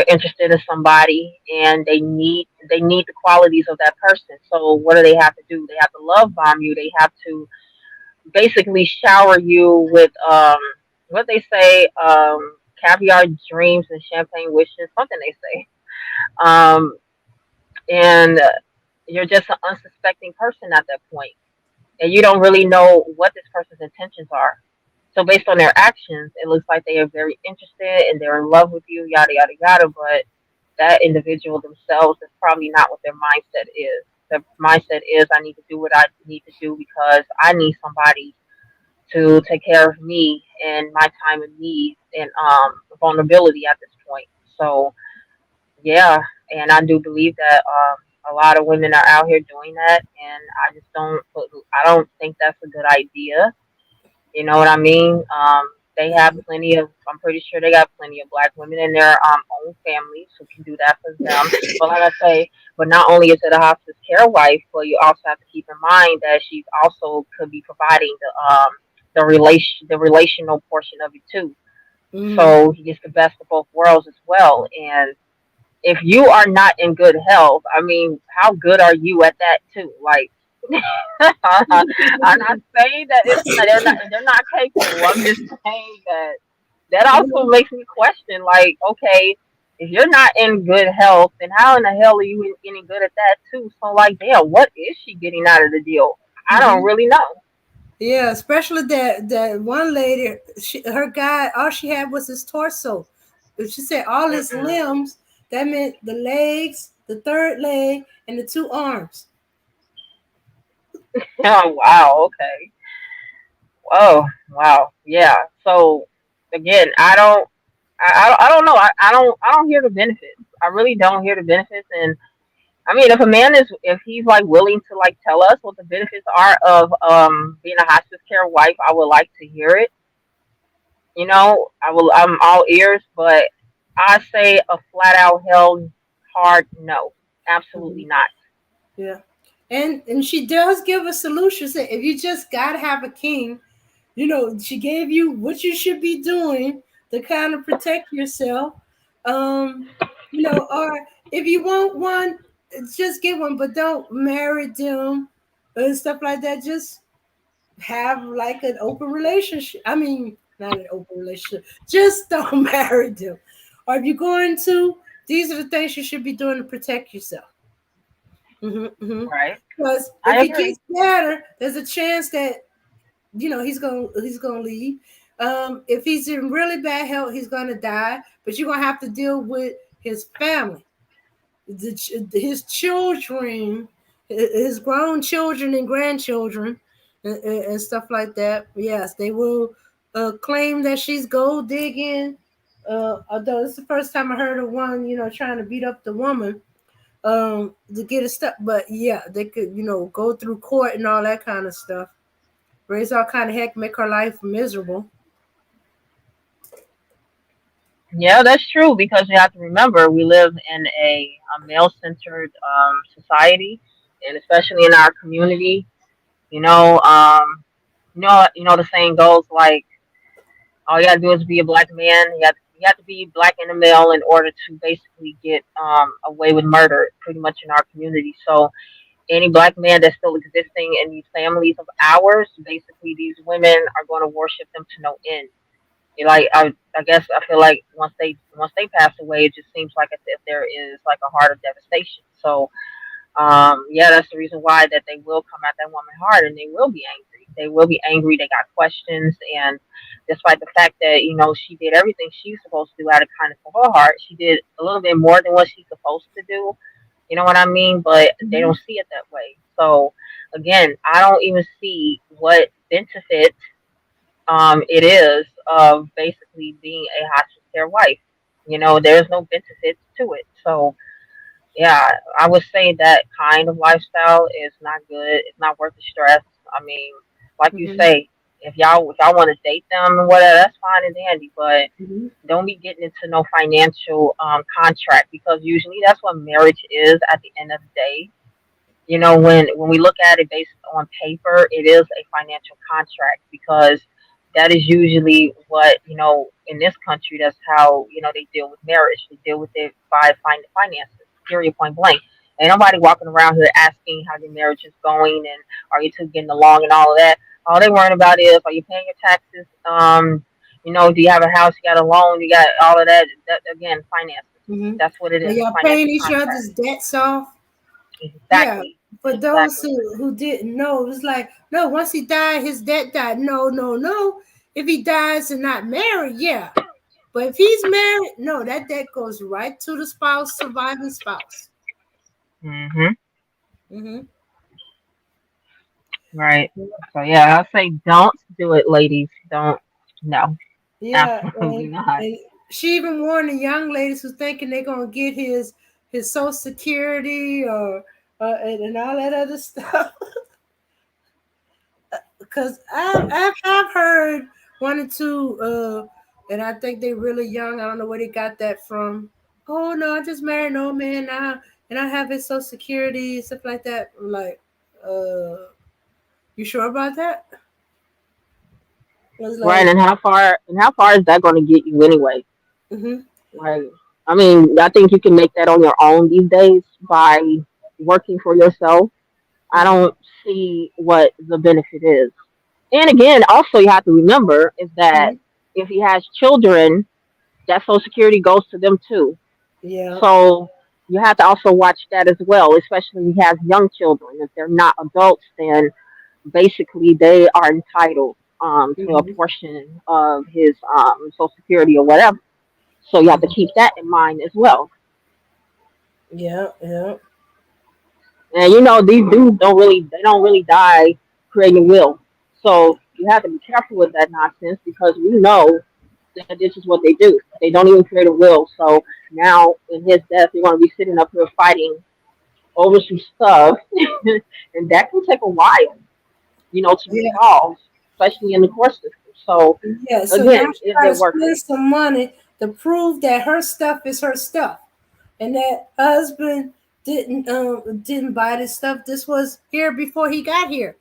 interested in somebody and they need the qualities of that person. So what do they have to do? They have to love bomb you. They have to basically shower you with what they say, caviar dreams and champagne wishes, something they say. Um, and you're just an unsuspecting person at that point, and you don't really know what this person's intentions are. So based on their actions, it looks like they are very interested and they're in love with you, yada yada yada. But that individual themselves is probably not what their mindset is. Their mindset is, I need to do what I need to do because I need somebody to take care of me and my time of need and vulnerability at this point. So yeah, and I do believe that a lot of women are out here doing that, and I don't think that's a good idea. You know what I mean? They have plenty of. I'm pretty sure they got plenty of black women in their own families who can do that for them. But like I say, but not only is it a hospice care wife, but you also have to keep in mind that she also could be providing the relational portion of it too. Mm. So he gets the best of both worlds as well. And if you are not in good health, I mean, how good are you at that too? Like, I'm not saying that they're not capable. I'm just saying that also makes me question. Like, okay, if you're not in good health, then how in the hell are you any good at that too? So, like, damn, what is she getting out of the deal? I don't Mhm. really know. Yeah, especially that one lady, her guy, all she had was his torso. But she said all his Mm-mm. limbs. That meant the legs, the third leg, and the two arms. Oh wow, okay. Oh wow, yeah. So again, I don't know. I don't hear the benefits. I really don't hear the benefits. And I mean, if he's like willing to like tell us what the benefits are of being a hospice care wife, I would like to hear it. I'm all ears, but I say a flat out hell hard no. Absolutely Mhm. not. Yeah, and she does give a solution. Say if you just gotta have a king, she gave you what you should be doing to kind of protect yourself. Or if you want one, just get one, but don't marry them and stuff like that. Just have like an open relationship. I mean, not an open relationship. Just don't marry them. Or if you're going to, these are the things you should be doing to protect yourself. Mm-hmm. Right. Because if I he agree. gets better, there's a chance that he's gonna leave. If he's in really bad health, he's gonna die. But you're gonna have to deal with his family, his children, his grown children and grandchildren, and stuff like that. Yes, they will claim that she's gold digging. Although it's the first time I heard of one, trying to beat up the woman to get it stuff. But yeah, they could, go through court and all that kind of stuff. Raise all kind of heck, make her life miserable. Yeah, that's true because you have to remember we live in a male-centered society, and especially in our community, you know, um, the saying goes like, all you gotta do is be a black man. You have to be black and a male in order to basically get away with murder, pretty much in our community. So any black man that's still existing in these families of ours, basically these women are going to worship them to no end. Like I guess I feel like once they pass away, it just seems like as if there is like a heart of devastation. So yeah, that's the reason why that they will come at that woman hard and they will be angry. They will be angry. They got questions, and despite the fact that she did everything she's supposed to do out of kindness of her heart, she did a little bit more than what she's supposed to do. You know what I mean? But they Mm-hmm. don't see it that way. So again, I don't even see what benefit it is of basically being a hospice care wife. There's no benefits to it. So yeah, I would say that kind of lifestyle is not good. It's not worth the stress. I mean, like you Mm-hmm. say, if y'all want to date them and whatever, that's fine and dandy. But Mm-hmm. don't be getting into no financial contract because usually that's what marriage is at the end of the day. When we look at it based on paper, it is a financial contract because that is usually what in this country. That's how they deal with marriage. They deal with it by finances. Period. Point blank. Ain't nobody walking around here asking how your marriage is going and are you two getting along and all of that. All they worrying about is are you paying your taxes? Do you have a house? You got a loan? You got all of that. That again, finances. Mm-hmm. That's what it Are is. y'all paying Financial each contract. other's debts off? Yeah. Exactly. For those Exactly. who didn't know, it was like, no, once he died, his debt died. No, no, no. If he dies and not married, yeah. But if he's married, no, that debt goes right to the spouse, surviving spouse. Mhm. Mm-hmm. Right. So yeah, I say don't do it, ladies. Don't. No, Yeah, absolutely not. and she even warned the young ladies who thinking they're gonna get his Social Security or and all that other stuff. Because I've heard one or two, and I think they really young. I don't know where they got that from. Oh no, I just married an old man now, and I have his Social Security stuff like that. I'm like, you sure about that? I was Right. like, And how far is that going to get you anyway? mm-hmm, Right. I mean, I think you can make that on your own these days by working for yourself. I mm-hmm, don't see what the benefit is. And again, also you have to remember is that mm-hmm. if he has children, that Social Security goes to them too. Yeah. So you have to also watch that as well, especially if he has young children. If they're not adults, then basically they are entitled to a Mm-hmm. portion of his Social Security or whatever. So you have to Mm-hmm. keep that in mind as well. Yeah, yeah. And these dudes don't really die creating will. So you have to be careful with that nonsense because we know that this is what they do. They don't even create a will. So now in his death, you're going to be sitting up here fighting over some stuff, and that can take a while, to Yeah, resolve, especially in the court system. So yeah. So now again, she is got to it worth spend it? some money to prove that her stuff is her stuff, and that husband didn't buy this stuff. This was here before he got here.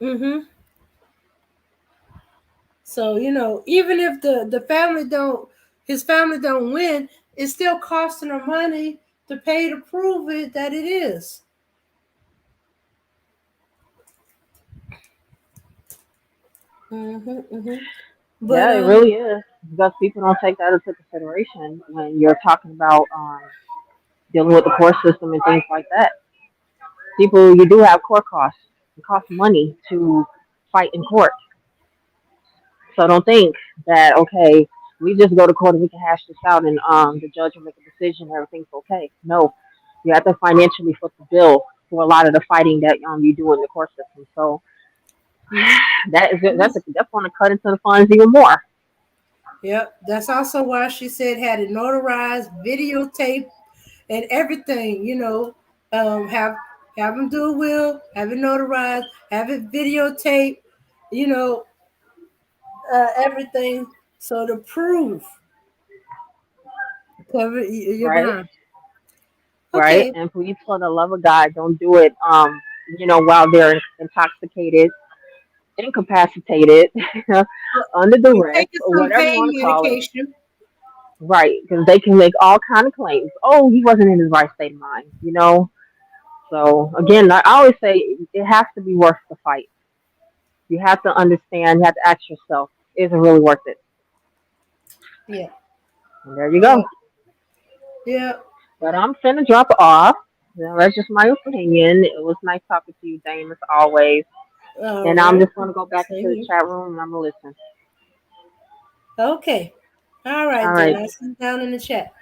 Mm-hmm. So even if the family don't, his family don't win, it's still costing her money to pay to prove it that it is. Mm-hmm. Mm-hmm. But Yeah, it really is because people don't take that into consideration when you're talking about dealing with the court system and things like that. People, you do have court costs. It costs money to fight in court. So don't think that okay, we just go to court and we can hash this out and the judge will make a decision and everything's okay. No, you have to financially foot the bill for a lot of the fighting that you do in the court system. So mhm. that's going to cut into the funds even more. Yep, that's also why she said had it notarized, videotape, and everything. Have them do a will, have it notarized, have it videotape. You know, everything. So to prove cover your Right, behind. right. Okay. And please, for the love of God, don't do it. While they're intoxicated, incapacitated, under You're duress, taking or some whatever you pain want to call it. medication. Right, because they can make all kind of claims. Oh, he wasn't in his right state of mind. So again, I always say it has to be worth the fight. You have to understand. You have to ask yourself, is it really worth it? Yeah. And there you Yeah. go. Yeah. But I'm finna drop off. That's just my opinion. It was nice talking to you, Dame, as always. All And I'm right. just gonna go back into Same the here. chat room and I'm gonna listen. Okay. All All right then. right. I see down in the chat.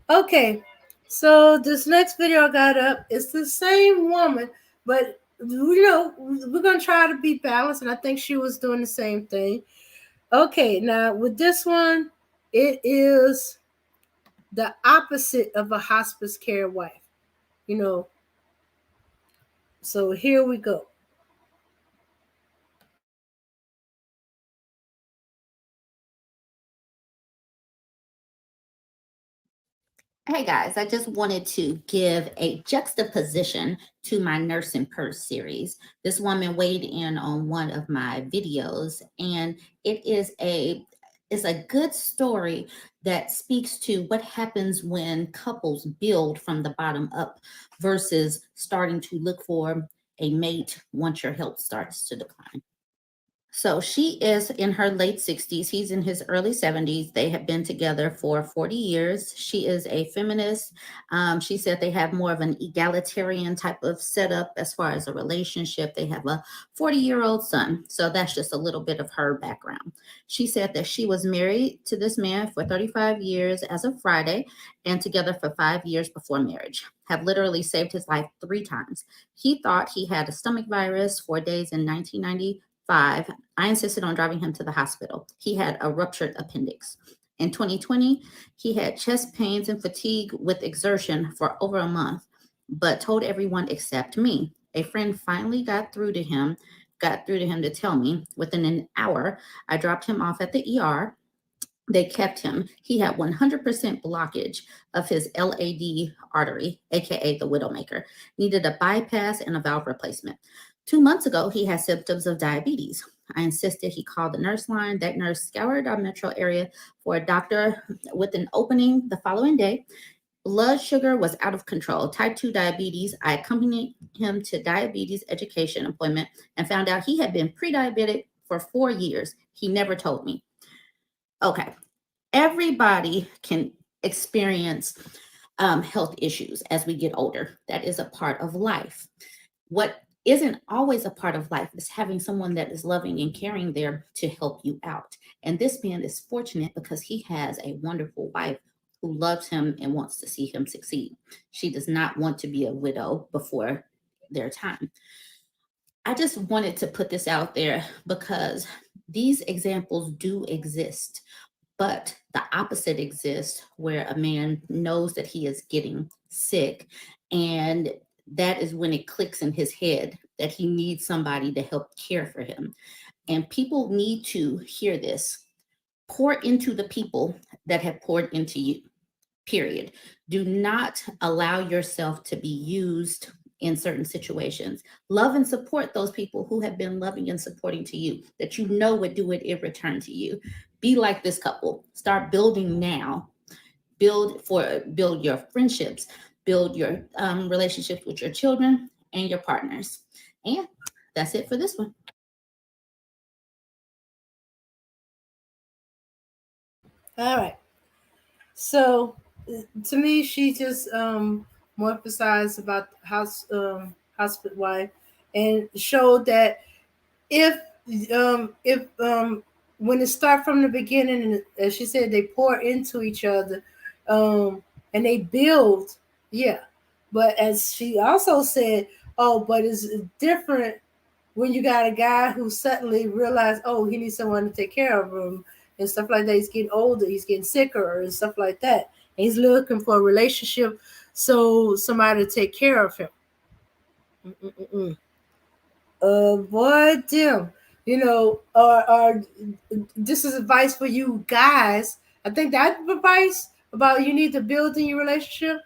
Okay. So this next video I got up is the same woman, but we're gonna try to be balanced, and I think she was doing the same thing. Okay, now with this one, it is the opposite of a hospice care wife. You know, so here we go. Hey guys, I just wanted to give a juxtaposition to my Nurse and Purse series. This woman weighed in on one of my videos, and it's a good story that speaks to what happens when couples build from the bottom up versus starting to look for a mate once your health starts to decline. So she is in her late 60s. He's in his early 70s. They have been together for 40 years. She is a feminist. She said they have more of an egalitarian type of setup as far as a relationship. They have a 40-year-old son. So that's just a little bit of her background. She said that she was married to this man for 35 years as of Friday and together for 5 years before marriage. Have literally saved his life 3 times. He thought he had a stomach virus 4 days in 1995. I insisted on driving him to the hospital. He had a ruptured appendix. In 2020, he had chest pains and fatigue with exertion for over a month, but told everyone except me. A friend finally got through to him to tell me. Within an hour, I dropped him off at the ER. They kept him. He had 100% blockage of his LAD artery, aka the widowmaker, needed a bypass and a valve replacement. 2 months ago, he had symptoms of diabetes. I insisted he call the nurse line. That nurse scoured our metro area for a doctor with an opening the following day. Blood sugar was out of control. Type 2 diabetes. I accompanied him to diabetes education appointment and found out he had been pre-diabetic for 4 years. He never told me. Okay, everybody can experience health issues as we get older. That is a part of life. What isn't always a part of life is having someone that is loving and caring there to help you out. And this man is fortunate because he has a wonderful wife who loves him and wants to see him succeed. She does not want to be a widow before their time. I just wanted to put this out there because these examples do exist, but the opposite exists where a man knows that he is getting sick, and that is when it clicks in his head that he needs somebody to help care for him. And people need to hear this. Pour into the people that have poured into you, period. Do not allow yourself to be used in certain situations. Love and support those people who have been loving and supporting to you, that you know would do it in return to you. Be like this couple. Start building now. Build your friendships. Build your relationships with your children and your partners. And that's it for this one. All right. So to me, she just more emphasized about hospital wife and showed that if when it start from the beginning, and as she said, they pour into each other and they build, yeah. But as she also said, but it's different when you got a guy who suddenly realized, he needs someone to take care of him and stuff like that. He's getting older, he's getting sicker and stuff like that. And he's looking for a relationship, so somebody to take care of him. Boy, Tim, this is advice for you guys. I think that advice about you need to build in your relationship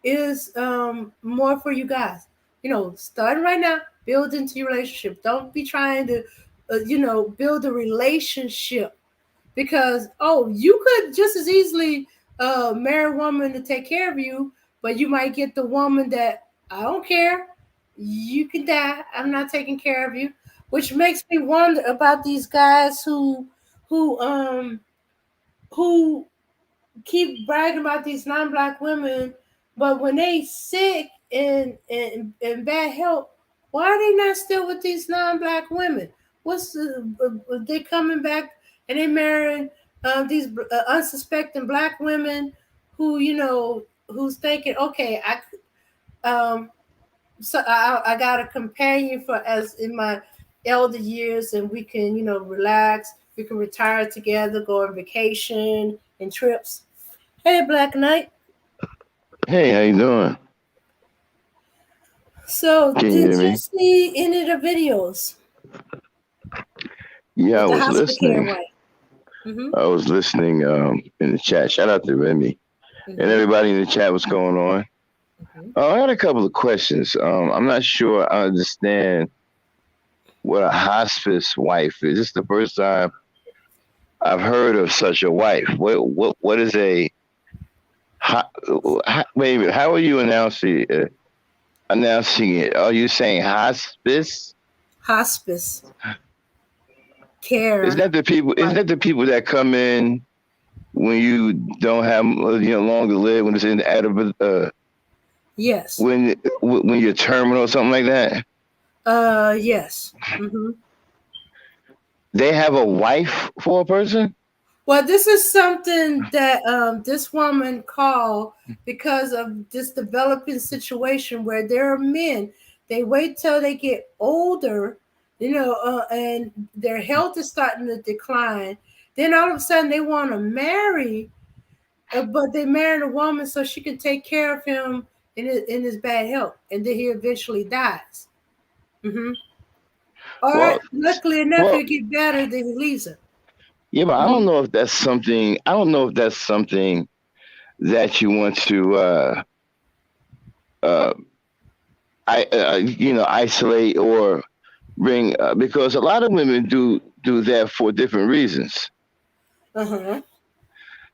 is more for you guys. Starting right now, build into your relationship. Don't be trying to, build a relationship because, you could just as easily marry a woman to take care of you, but you might get the woman that, I don't care. You can die. I'm not taking care of you, which makes me wonder about these guys who keep bragging about these non-black women, but when they sick and bad health, why are they not still with these non-black women? They coming back and they marrying these unsuspecting black women who's thinking, okay, so I got a companion for as in my elder years, and we can relax. We can retire together, go on vacation and trips. Hey, Black Knight. Hey, how you doing? So, Can you did hear you me? see any of the videos? Yeah, I with the was hospital care listening. wife? I was listening in the chat. Shout out to Remy. and everybody in the chat. What's going on? I got a couple of questions. I'm not sure I understand what a hospice wife is. This is the first time I've heard of such a wife. What is a wait a minute? How are you announcing it? Are you saying hospice? Hospice care. Isn't that the people? Isn't that the people that come in when you don't have long to live, when it's in the Yes. when you're terminal or something like that? Yes. Mm-hmm. They have a wife for a person? Well, this is something that this woman called because of this developing situation where there are men, they wait till they get older, and their health is starting to decline. Then all of a sudden they want to marry, but they married a woman so she can take care of him in his bad health, and then he eventually dies. Mm-hmm. Or luckily enough, he'll get better, then he leaves her. Yeah, but I don't know if that's something. I don't know if that's something that you want to, isolate or bring, because a lot of women do that for different reasons.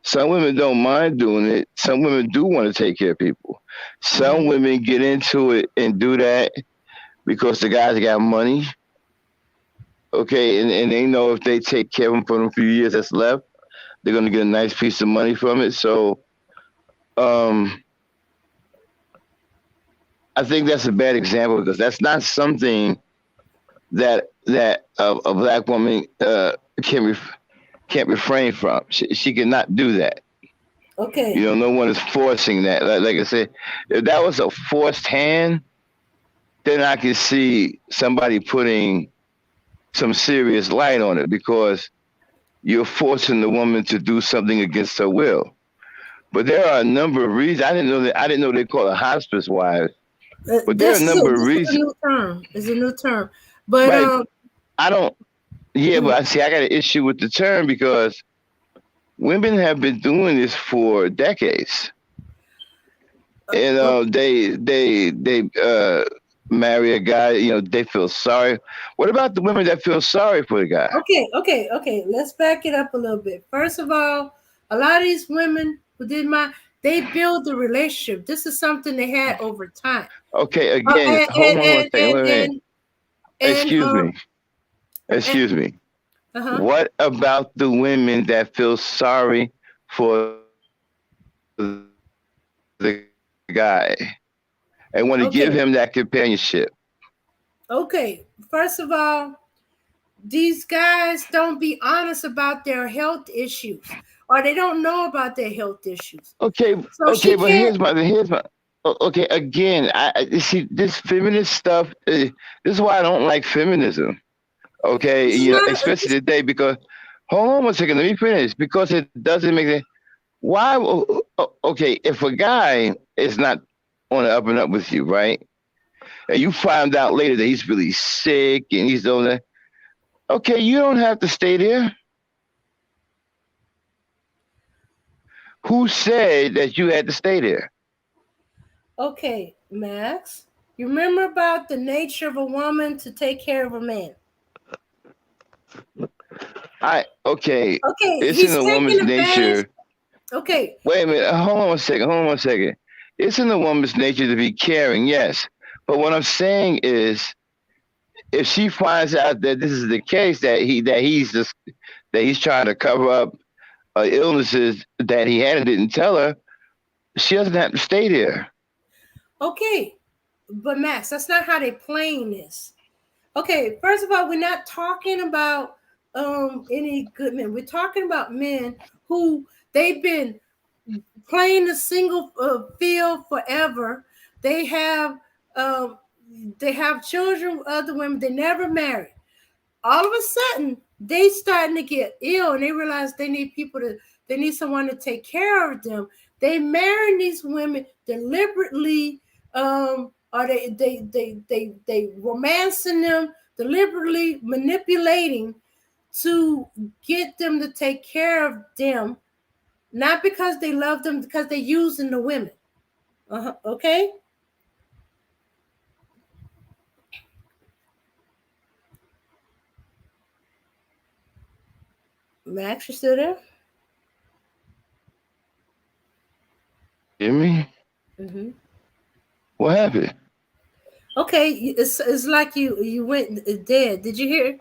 Some women don't mind doing it. Some women do want to take care of people. Some women get into it and do that because the guys got money. Okay, and they know if they take care of them for them few years that's left, they're gonna get a nice piece of money from it. So, I think that's a bad example because that's not something that a black woman can't refrain from. She cannot do that. Okay. No one is forcing that. Like I said, if that was a forced hand, then I can see somebody putting some serious light on it because you're forcing the woman to do something against her will. But there are a number of reasons. I didn't know they call it hospice wives. But there are a number of reasons. It's a new term. But right. I don't. Yeah, but I got an issue with the term because women have been doing this for decades, and they marry a guy, they feel sorry. What about the women that feel sorry for the guy? Okay. Let's back it up a little bit. First of all, a lot of these women who did they build the relationship. This is something they had over time. Okay, again, hold on one second. Excuse me. What about the women that feel sorry for the guy and want to give him that companionship? Okay, first of all, these guys don't be honest about their health issues, or they don't know about their health issues. Okay, but here's my. Okay, again, I see this feminist stuff. This is why I don't like feminism. Okay, especially today because. Hold on one second. Let me finish because it doesn't make it. Why? Okay, if a guy is not on the up and up with you, right, and you find out later that he's really sick and he's doing that, okay, you don't have to stay there. Who said that you had to stay there? Okay, Max, you remember about the nature of a woman to take care of a man. Okay. It's in a woman's nature. Okay. Wait a minute. Hold on one second. It's in a woman's nature to be caring, yes. But what I'm saying is, if she finds out that this is the case, that he's trying to cover up illnesses that he had and didn't tell her, she doesn't have to stay there. Okay, but Max, that's not how they playing this. Okay, first of all, we're not talking about any good men. We're talking about men who they've been playing the single field forever. They have children with other women. They never married. All of a sudden, they starting to get ill, and they realize they need someone to take care of them. They marry these women deliberately, or they romancing them, deliberately manipulating to get them to take care of them not because they love them, because they're using the women. Okay. Max, you still there? Hear me? Mm-hmm. What happened? Okay, it's like you went dead. Did you hear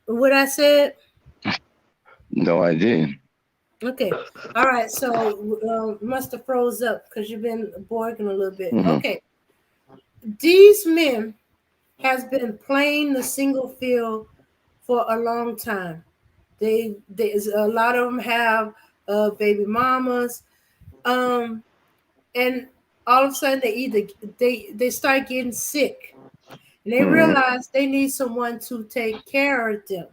what I said? No, I didn't. Okay, all right. So must have froze up because you've been borging a little bit. Mhm. Okay, these men has been playing the single field for a long time. There's a lot of them have baby mamas, and all of a sudden they start getting sick, and they Mhm. realize they need someone to take care of them.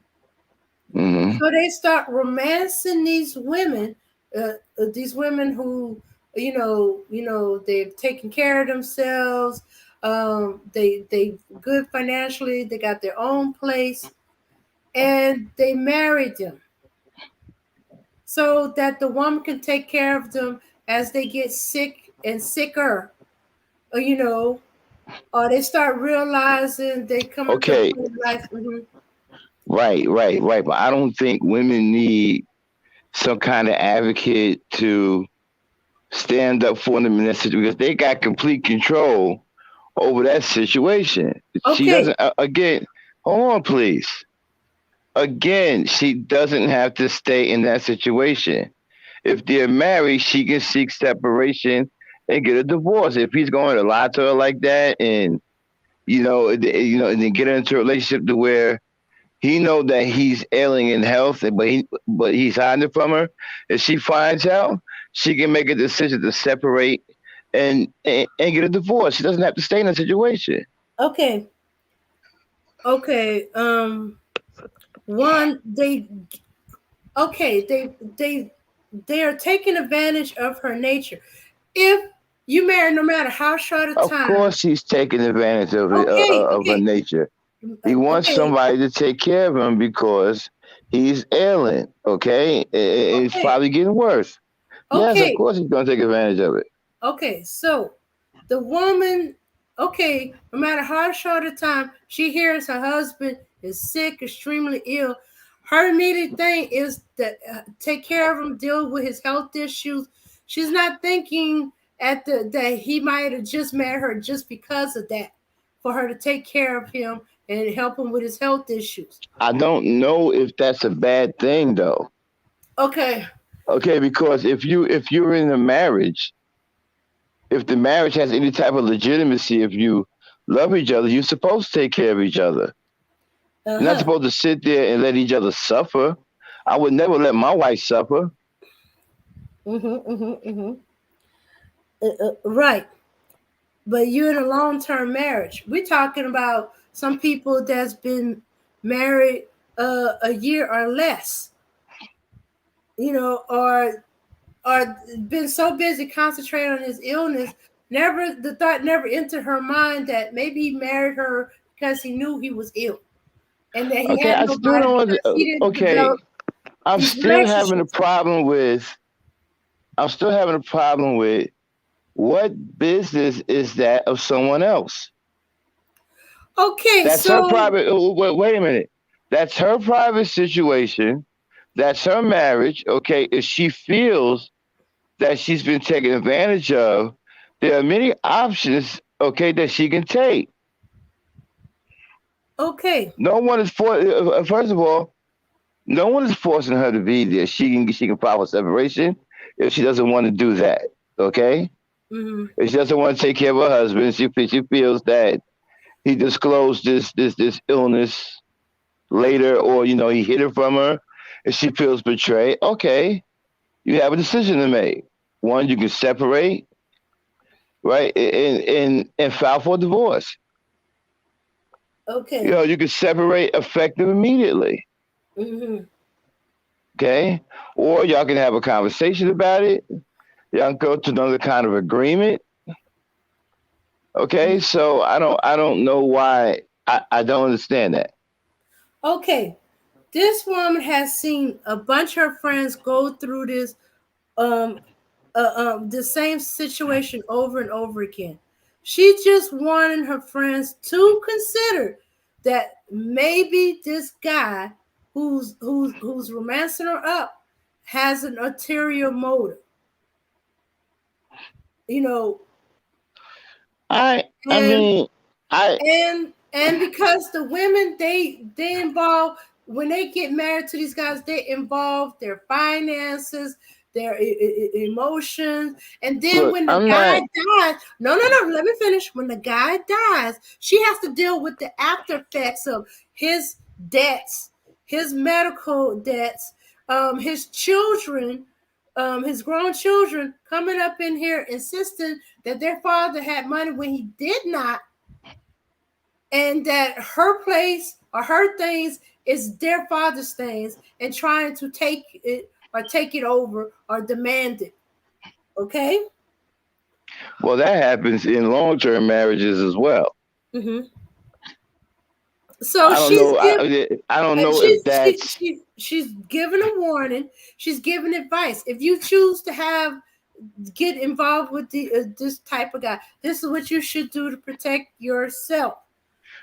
Mhm. So they start romancing these women who, they've taken care of themselves. They good financially. They got their own place, and they married them so that the woman can take care of them as they get sick and sicker. You know, or they start realizing they come to a Okay. point in life. Right. But I don't think women need some kind of advocate to stand up for them in that situation because they got complete control over that situation. She Okay, doesn't. Again, hold on, please. Again, she doesn't have to stay in that situation. If they're married, she can seek separation and get a divorce. If he's going to lie to her like that, and and then get into a relationship to where he know that he's ailing in health, but he's hiding it from her. If she finds out, she can make a decision to separate and get a divorce. She doesn't have to stay in a situation. okay, okay. One they are taking advantage of her nature. If you marry, no matter how short a Of time, course, he's taking advantage of her okay, nature. He wants okay, somebody to take care of him because he's ailing. Okay, it's okay, probably getting worse. Yes, of okay, course he's going to take advantage of it. okay. So the woman, okay, no matter how short a time, she hears her husband is sick, extremely ill. Her immediate thing is to take care of him, deal with his health issues. She's not thinking that he might have just married her just because of that, for her to take care of him and help him with his health issues. I don't know if that's a bad thing though. Okay, Okay, because if you're in a marriage, if the marriage has any type of legitimacy, if you love each other, you're supposed to take care of each other. uh You're not huh, supposed to sit there and let each other suffer. I would never let my wife suffer. mm-hmm. Right. But you're in a long-term marriage. We're talking about some people that's been married a year or less, or been so busy concentrating on his illness, the thought never entered her mind that maybe he married her because he knew he was ill and that he Okay, had I still nobody don't. because he didn't Okay, develop I'm these still having a relationships. problem with. I'm still having a problem with what business is that of someone else? Okay, That's her so private. Wait a minute. That's her private situation. That's her marriage. Okay, if she feels that she's been taken advantage of, there are many options. Okay, that she can take. okay, No one is for. First of all, no one is forcing her to be there. She can file a separation if she doesn't want to do that. Okay, mm-hmm. if she doesn't want to take care of her husband, she feels that he disclosed this illness later, or he hid it from her, and she feels betrayed. Okay, you have a decision to make. One, you can separate, right, and file for divorce. Okay, You can separate effective immediately. mm-hmm. Okay, or y'all can have a conversation about it. Y'all can go to another kind of agreement. Okay, so I don't know why I don't understand that. Okay, this woman has seen a bunch of her friends go through this the same situation over and over again. She just wanted her friends to consider that maybe this guy who's romancing her up has an ulterior motive. You know, I and mean, and because the women they involve when they get married to these guys, they involve their finances, their emotions, and then look, when the I'm guy not. dies, no, let me finish. When the guy dies, she has to deal with the after effects of his debts, his medical debts, his children, his grown children coming up in here insisting that their father had money when he did not, and that her place or her things is their father's things, and trying to take it over or demand it. Okay. Well, that happens in long-term marriages as well. Mm-hmm. So I don't know. I don't know if that's. she's given a warning. She's given advice. If you choose to get involved with this type of guy, this is what you should do to protect yourself.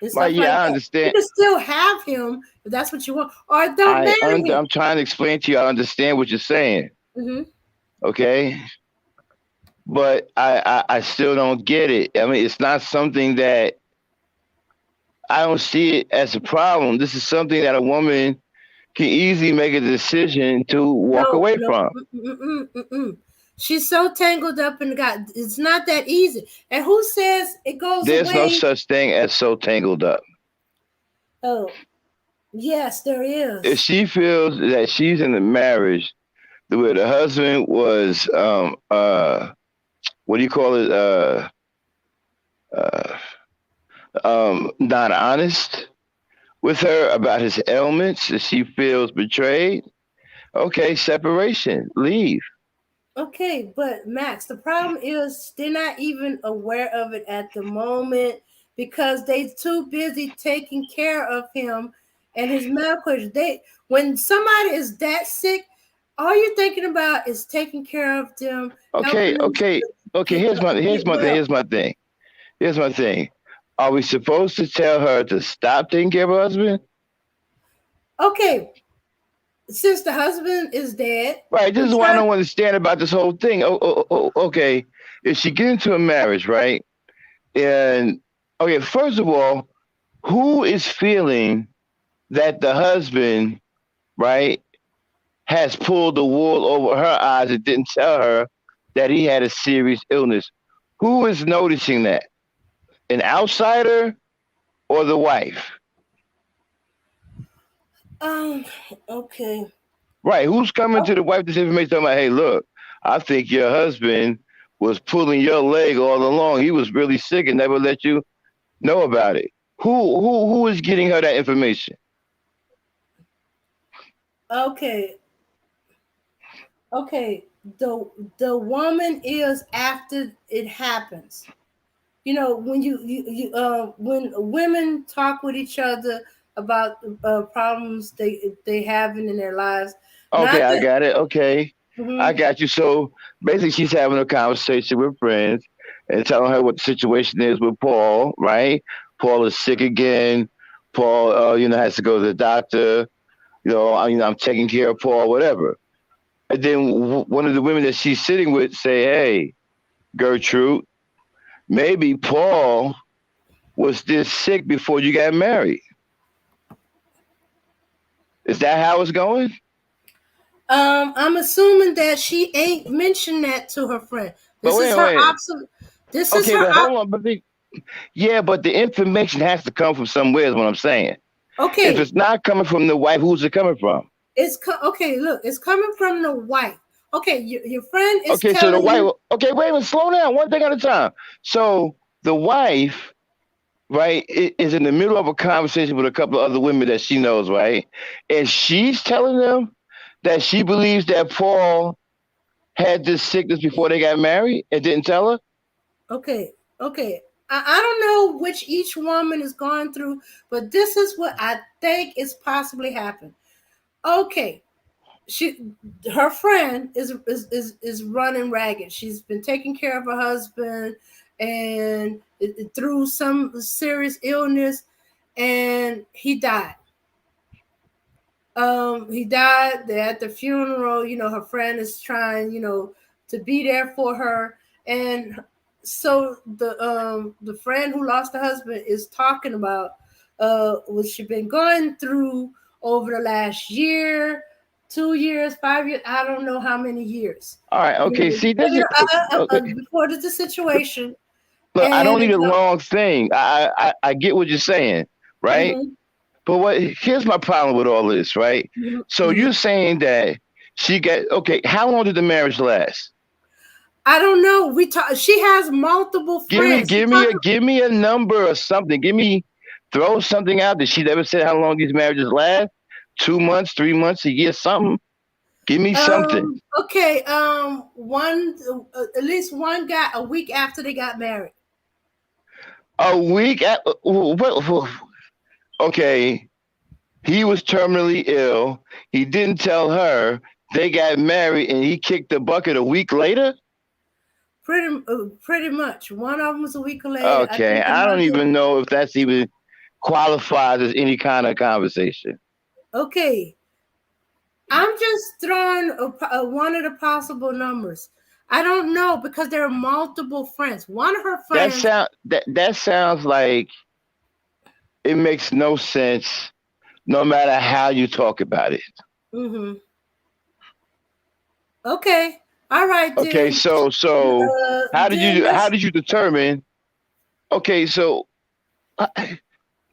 And Well, stuff like yeah, I that. You understand. can still have him if that's what you want, or don't marry him. I'm trying to explain to you. I understand what you're saying. Mm-hmm. Okay, but I still don't get it. I mean, it's not something that I don't see it as a problem. This is something that a woman can easily make a decision to walk No, away no. from. She's so tangled up in the guy. It's not that easy. And who says it goes There's no away? such thing as so tangled up. Oh, yes, there If is. she feels that she's in a marriage where the husband was what do you call it? Uh, not honest with her about his ailments, if she feels betrayed, okay, separation, leave. Okay, but Max, the problem is they're not even aware of it at the moment because they're too busy taking care of him and his medical issues. When somebody is that sick, all you're thinking about is taking care of them, Okay, helping them okay, okay. get Here's my thing. well. Here's my thing. Are we supposed to tell her to stop taking care of her husband? Okay, since the husband is dead, Right. This is why I don't understand about this whole thing. Okay. If she get into a marriage, right? And okay, first of all, who is feeling that the husband, right, has pulled the wool over her eyes and didn't tell her that he had a serious illness? Who is noticing that? An outsider or the wife? Okay. Right. Who's coming to the wife this information talking about, hey, look, I think your husband was pulling your leg all along. He was really sick and never let you know about it. Who is getting her that information? Okay. The woman is after it happens. You know, when when women talk with each other about problems they having in their lives. Okay, I Not got it. Okay. I that. got you. So basically she's having a conversation with friends and telling her what the situation is with Paul, right? Paul is sick again. Paul, has to go to the doctor. I'm taking care of Paul, whatever. And then one of the women that she's sitting with say, hey, Gertrude, maybe Paul was this sick before you got married. Is that how it's going? I'm assuming that she ain't mentioned that to her friend. This is her option. This is Okay, her. but hold on, but the information has to come from somewhere. Is what I'm saying. Okay. If it's not coming from the wife, who's it coming from? Okay. Look, it's coming from the wife. Okay, your friend is okay. So the wife. you. Okay, wait a minute. Slow down. One thing at a time. So the wife, right, is in the middle of a conversation with a couple of other women that she knows, right, and she's telling them that she believes that Paul had this sickness before they got married and didn't tell her. Okay. I don't know which each woman is going through, but this is what I think is possibly happened. Okay. her friend is running ragged. She's been taking care of her husband and through some serious illness, and he died. He died. They're at the funeral. Her friend is trying, to be there for her, and so the friend who lost her husband is talking about what she's been going through over the last year, 2 years, 5 years. I don't know how many years. All right. Okay. See, this is okay. Before the situation. Look, I don't need a long thing. I get what you're saying, right? Mm-hmm. But here's my problem with all this, right? Mm-hmm. So you're saying that how long did the marriage last? I don't know. She has multiple friends. Give me a number or something. Throw something out. Did she ever say how long these marriages last? 2 months, 3 months, a year, something? Give me something. Okay. At least one got a week after they got married. A week? Okay. He was terminally ill. He didn't tell her. They got married, and he kicked the bucket a week later? Pretty much. One of them was a week later. Okay. I don't even know if that's even qualified as any kind of conversation. Okay. I'm just throwing one of the possible numbers. I don't know because there are multiple friends. One of her friends. That sounds like it makes no sense, no matter how you talk about it. Mm-hmm. Okay. All right. Then. Okay. So how did you determine? Okay. So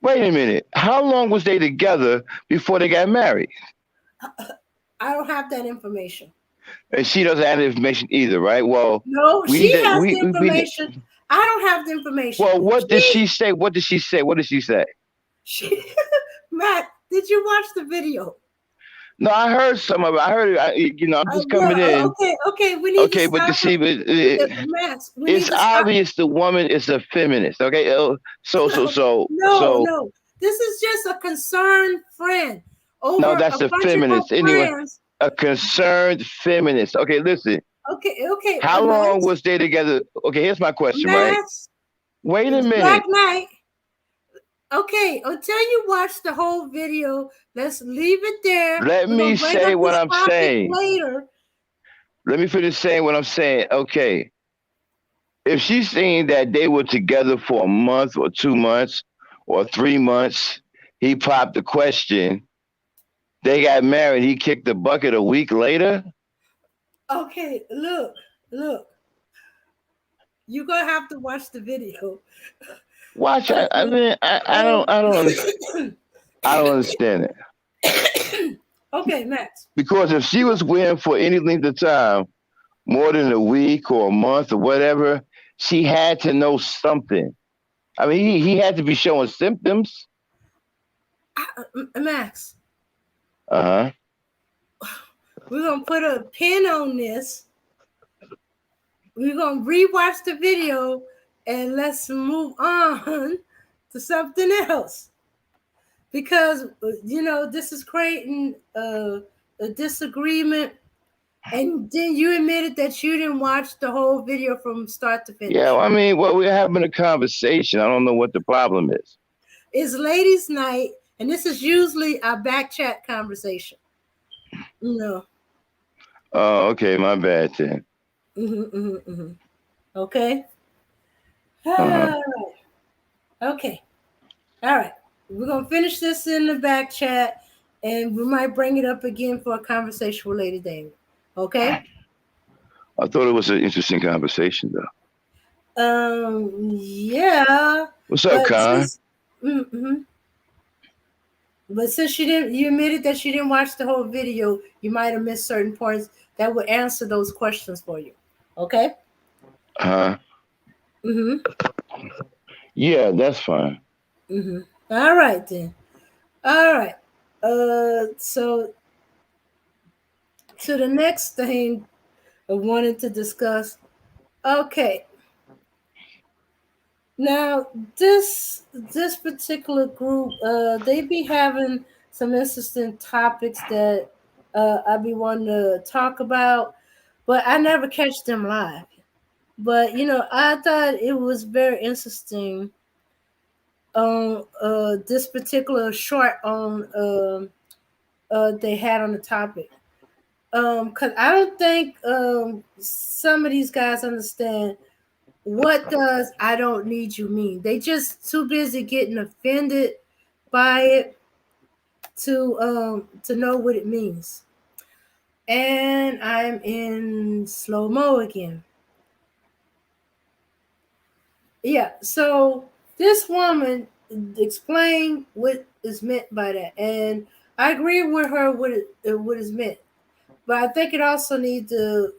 wait a minute. How long was they together before they got married? I don't have that information. And she doesn't have the information either, right? Well, no, she has the information. I don't have the information. Well, what did she say? What did she say? Matt, did you watch the video? No, I heard some of it. I heard it. I'm just coming in. Okay. We need to but see, it's obvious the woman is a feminist. Okay, No. This is just a concerned friend. No, that's a feminist. Anyway, a concerned feminist. Okay, listen. Okay. How long was they together? Okay, here's my question, right? Wait a minute. Black Knight. Okay, until you watch the whole video, let's leave it there. Let me say what I'm saying. Later. Let me finish saying what I'm saying. Okay. If she's saying that they were together for a month or 2 months or 3 months, he popped the question. They got married. He kicked the bucket a week later. Okay, look. You're gonna have to watch the video. Watch. I mean, I don't understand. I don't understand it. Okay, Max. Because if she was with him for any length of time, more than a week or a month or whatever, she had to know something. I mean, he had to be showing symptoms. Max. Uh-huh. We're going to put a pin on this. We're going to rewatch the video and let's move on to something else. Because, this is creating a disagreement. And then you admitted that you didn't watch the whole video from start to finish. Yeah, I mean, we're having a conversation. I don't know what the problem is. It's ladies' night, and this is usually a back chat conversation. No. Oh, okay, my bad then. Okay. Uh-huh. Okay. All right. We're gonna finish this in the back chat, and we might bring it up again for a conversation with Lady David. Okay. I thought it was an interesting conversation, though. Yeah. What's up, Con? But since you admitted that you didn't watch the whole video, you might have missed certain points that would answer those questions for you. Okay? Yeah, that's fine. All right, then. All right. So to the next thing I wanted to discuss. Okay. Now, this particular group, they be having some interesting topics that I be wanting to talk about, but I never catch them live. But I thought it was very interesting on this particular short on they had on the topic. Because I don't think some of these guys understand what does "I don't need you" mean. They just too busy getting offended by it to know what it means. And I'm in slow mo again. Yeah, so this woman explained what is meant by that, and I agree with her what is meant. But I think it also needs to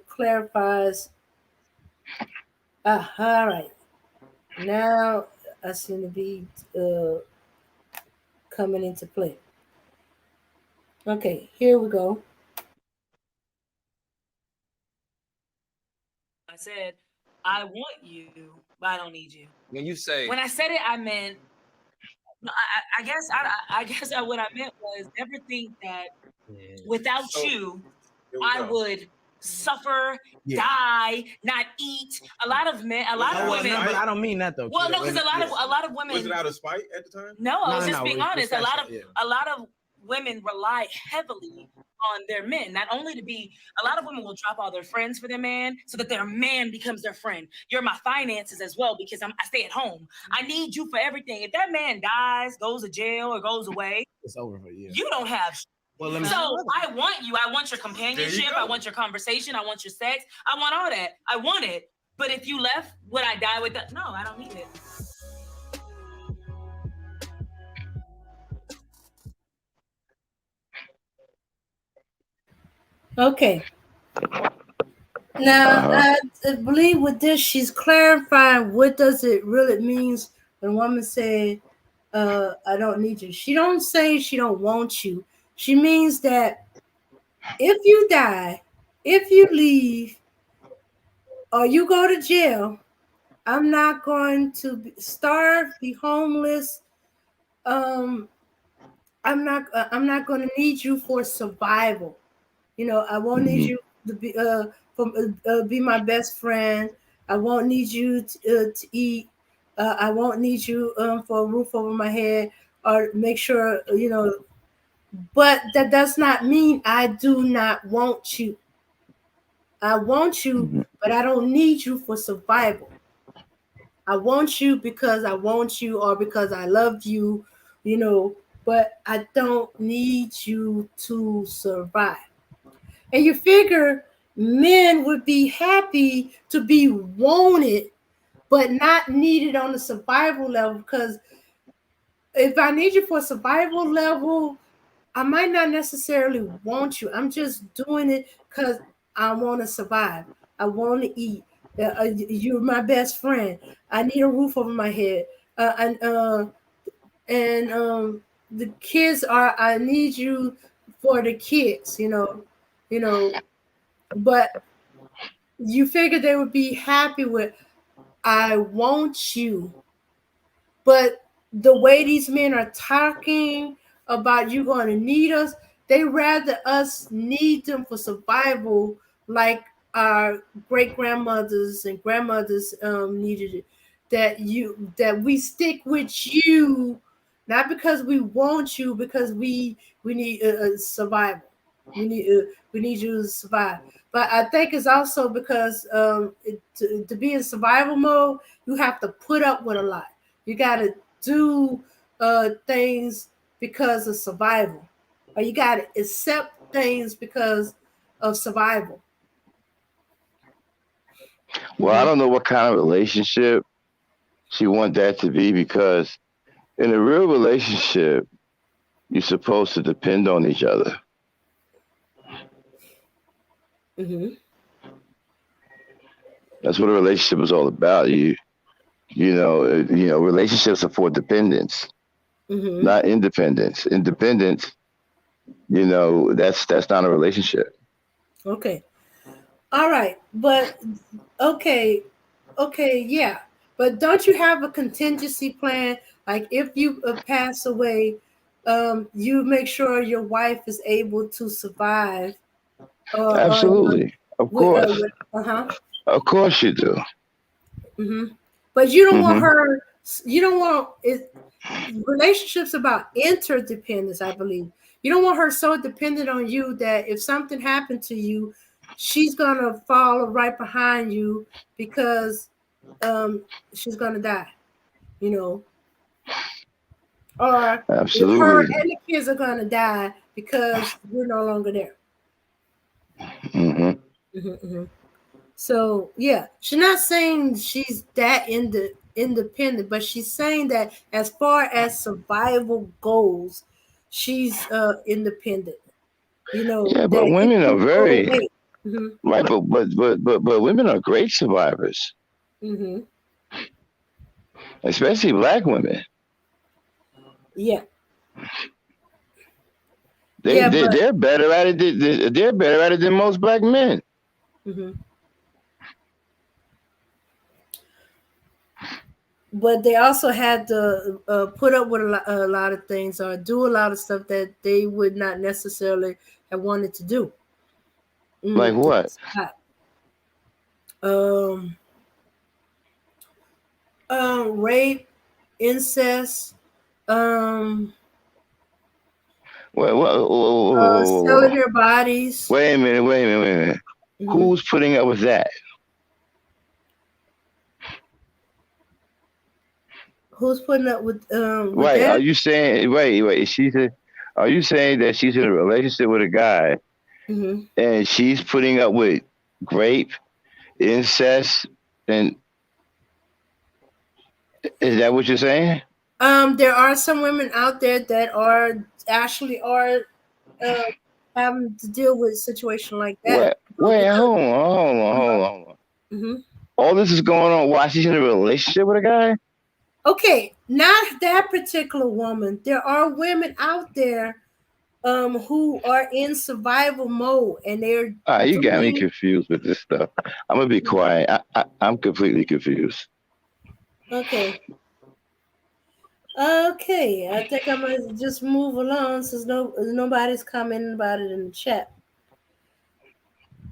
clarifies. All right, now I seem to be coming into play. Okay, here we go. I said, I want you, but I don't need you. When you say, When I said it, I meant, no, I guess what I meant was never think that without So, you, here we I go. would suffer, Yeah. die, not eat. A lot of men, a lot of No, women. no, But I don't mean that though. Well, Kiddo. no, because a lot of was women. it out of spite at the time? No, I was No, just no, being it's honest. professional, yeah. A lot of women rely heavily on their men. Not only to be, a lot of women will drop all their friends for their man so that their man becomes their friend. You're my finances as well because I stay at home. I need you for everything. If that man dies, goes to jail, or goes away, It's over for you. you don't have. Well, let me. So I want you. I want your companionship. go. I want your conversation. I want your sex. I want all that. I want it. But if you left, would I die with that? No, I don't need it. Okay. Now, I believe with this, she's clarifying what does it really means when a woman say, "I don't need you." She don't say she don't want you. She means that if you die, if you leave, or you go to jail, I'm not going to starve, be homeless. Um, I'm not going to need you for survival. I won't need you to be my best friend. I won't need you to eat. I won't need you for a roof over my head or make sure. But that does not mean I do not want you. I want you, but I don't need you for survival. I want you because I want you or because I love you, but I don't need you to survive. And you figure men would be happy to be wanted, but not needed on the survival level. Because if I need you for survival level, I might not necessarily want you. I'm just doing it because I want to survive. I want to eat. You're my best friend. I need a roof over my head. And the kids are. I need you for the kids. But you figure they would be happy with "I want you," but the way these men are talking about you going to need us, they rather us need them for survival, like our great grandmothers and grandmothers needed it. That we stick with you, not because we want you, because we need survival. We need you to survive. But I think it's also because to be in survival mode, you have to put up with a lot. You got to do things because of survival, or you got to accept things because of survival. Well, I don't know what kind of relationship she want that to be because in a real relationship, you're supposed to depend on each other. Mm-hmm. That's what a relationship is all about. Relationships are for dependence, Mm-hmm. not independence. Independence, that's not a relationship. Okay. All right. But okay, yeah. But don't you have a contingency plan? Like if you pass away, you make sure your wife is able to survive. Absolutely. Of course. Of course you do. But you don't want Mhm. her. You don't want it. Relationships about interdependence, I believe. You don't want her so dependent on you that if something happened to you, she's gonna follow right behind you because she's gonna die. You know, or if her Absolutely. and the kids are gonna die because you're no longer there. Mhm. So yeah, she's not saying she's that independent, but she's saying that as far as survival goes, she's independent. You know Yeah, but that it women are can go very away. right. But women are great survivors, especially black women. Yeah, They yeah, they but they're better at it. They're better at it than most black men. but they also had to put up with a lot of things or do a lot of stuff that they would not necessarily have wanted to do. Like what? Um, rape, incest, um, selling their bodies. Wait a minute. Who's putting up with that? Who's putting up with Right? that? Are you saying wait? Are you saying that she's in a relationship with a guy and she's putting up with rape, incest, and is that what you're saying? There are some women out there that are actually having to deal with a situation like that. Wait, hold on. All this is going on while she's in a relationship with a guy? Okay, not that particular woman. There are women out there who are in survival mode and they're You got me doing confused with this stuff. I'm gonna be quiet. I'm completely confused. okay. Okay, I think I'm gonna just move along since nobody's commenting about it in the chat.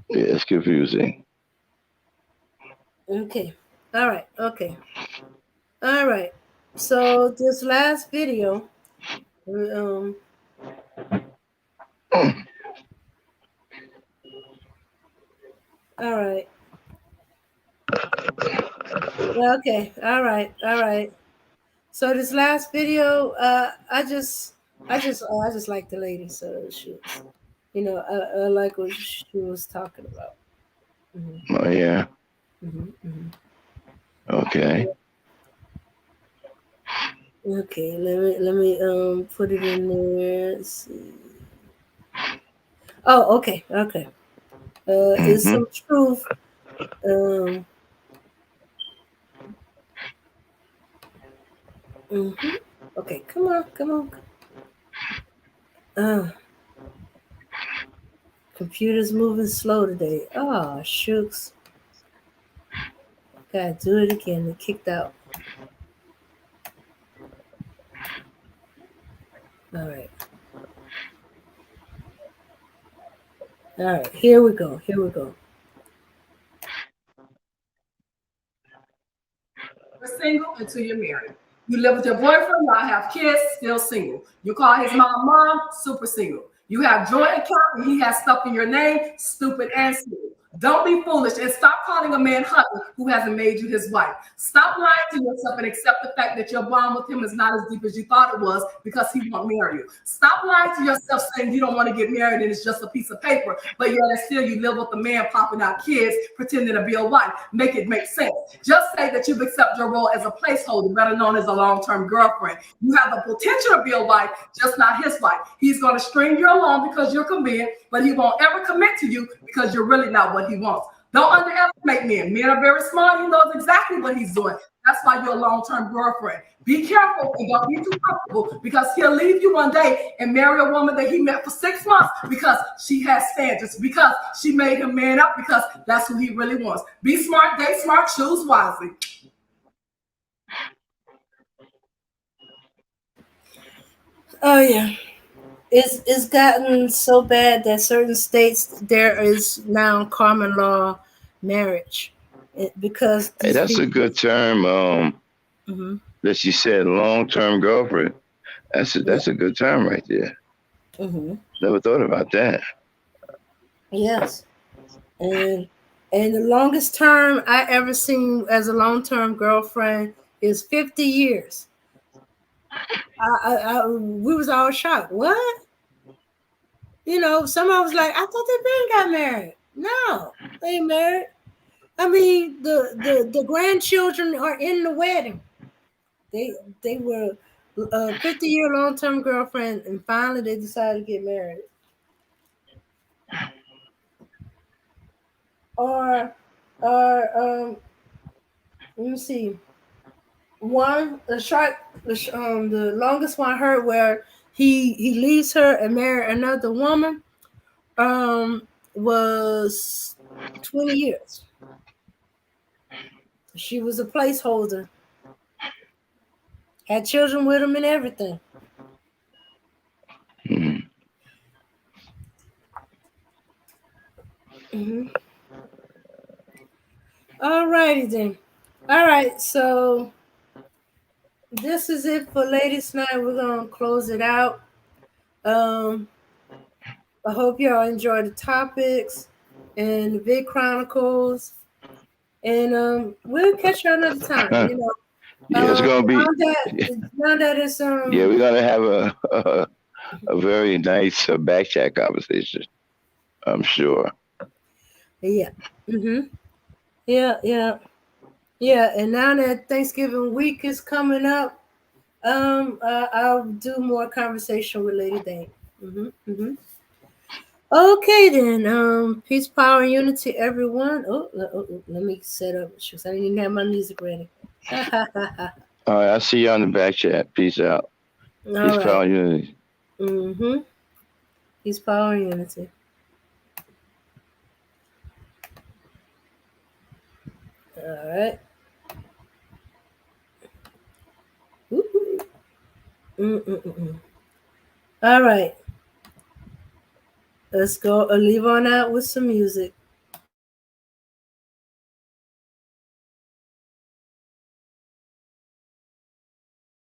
Yeah, it's confusing. Okay. All right. Okay. All right. So this last video, all right. Okay. All right. So this last video, I just like the lady. So she was, I like what she was talking about. Oh yeah. Okay. Okay, let me put it in there. Let's see. Oh, okay. It's some truth. Okay, come on. Computer's moving slow today. Oh, shooks. Gotta do it again. It kicked out. All right. Here we go. You're single until you're married. You live with your boyfriend, y'all have kids, still single. You call his mom, super single. You have joint account and he has stuff in your name, stupid and single. Don't be foolish and stop calling a man husband who hasn't made you his wife. Stop lying to yourself and accept the fact that your bond with him is not as deep as you thought it was because he won't marry you. Stop lying to yourself saying you don't want to get married and it's just a piece of paper, but yet and still you live with a man popping out kids, pretending to be a wife. Make it make sense. Just say that you've accepted your role as a placeholder, better known as a long-term girlfriend. You have the potential to be a wife, just not his wife. He's going to string you along because you're convenient, but he won't ever commit to you because you're really not what he wants. Don't underestimate men. Men are very smart. He knows exactly what he's doing. That's why you're a long-term girlfriend. Be careful and don't be too comfortable because he'll leave you one day and marry a woman that he met for 6 months because she has standards, because she made him man up, because that's who he really wants. Be smart, date smart, choose wisely. Oh yeah. It's gotten so bad that certain states there is now common law marriage because Hey, these that's a people. good term. Mhm. That you said long term girlfriend. Yeah. That's a good term right there. Hmm. Never thought about that. Yes. And and the longest term I ever seen as a long term girlfriend is 50 years. We was all shocked. What? You know, someone was like, I thought they been got married. No, they ain't married. I mean, the grandchildren are in the wedding. They were a 50-year long term girlfriend, and finally they decided to get married. Or let me see. One the longest one I heard where he leaves her and marry another woman was 20 years. She was a placeholder, had children with him and everything. Hmm. Hmm. All righty then. All right, so this is it for ladies' night. We're gonna close it out. Um, I hope y'all enjoy the topics and the Vid Chronicles, and we'll catch you another time. You know, Yeah, it's gonna be. now that it's Yeah, we're gonna have a very nice back chat conversation. I'm sure. yeah, yeah, and now that Thanksgiving week is coming up, I'll do more conversation with Lady Dane. Okay then. Peace, power, and unity, everyone. Let me set up. Shoot, I didn't even have my music ready. All right, I'll see you on the back chat. Peace out. All Peace, right. power, unity. Peace, power, and unity. All right. All right. Let's go. Leave on out with some music.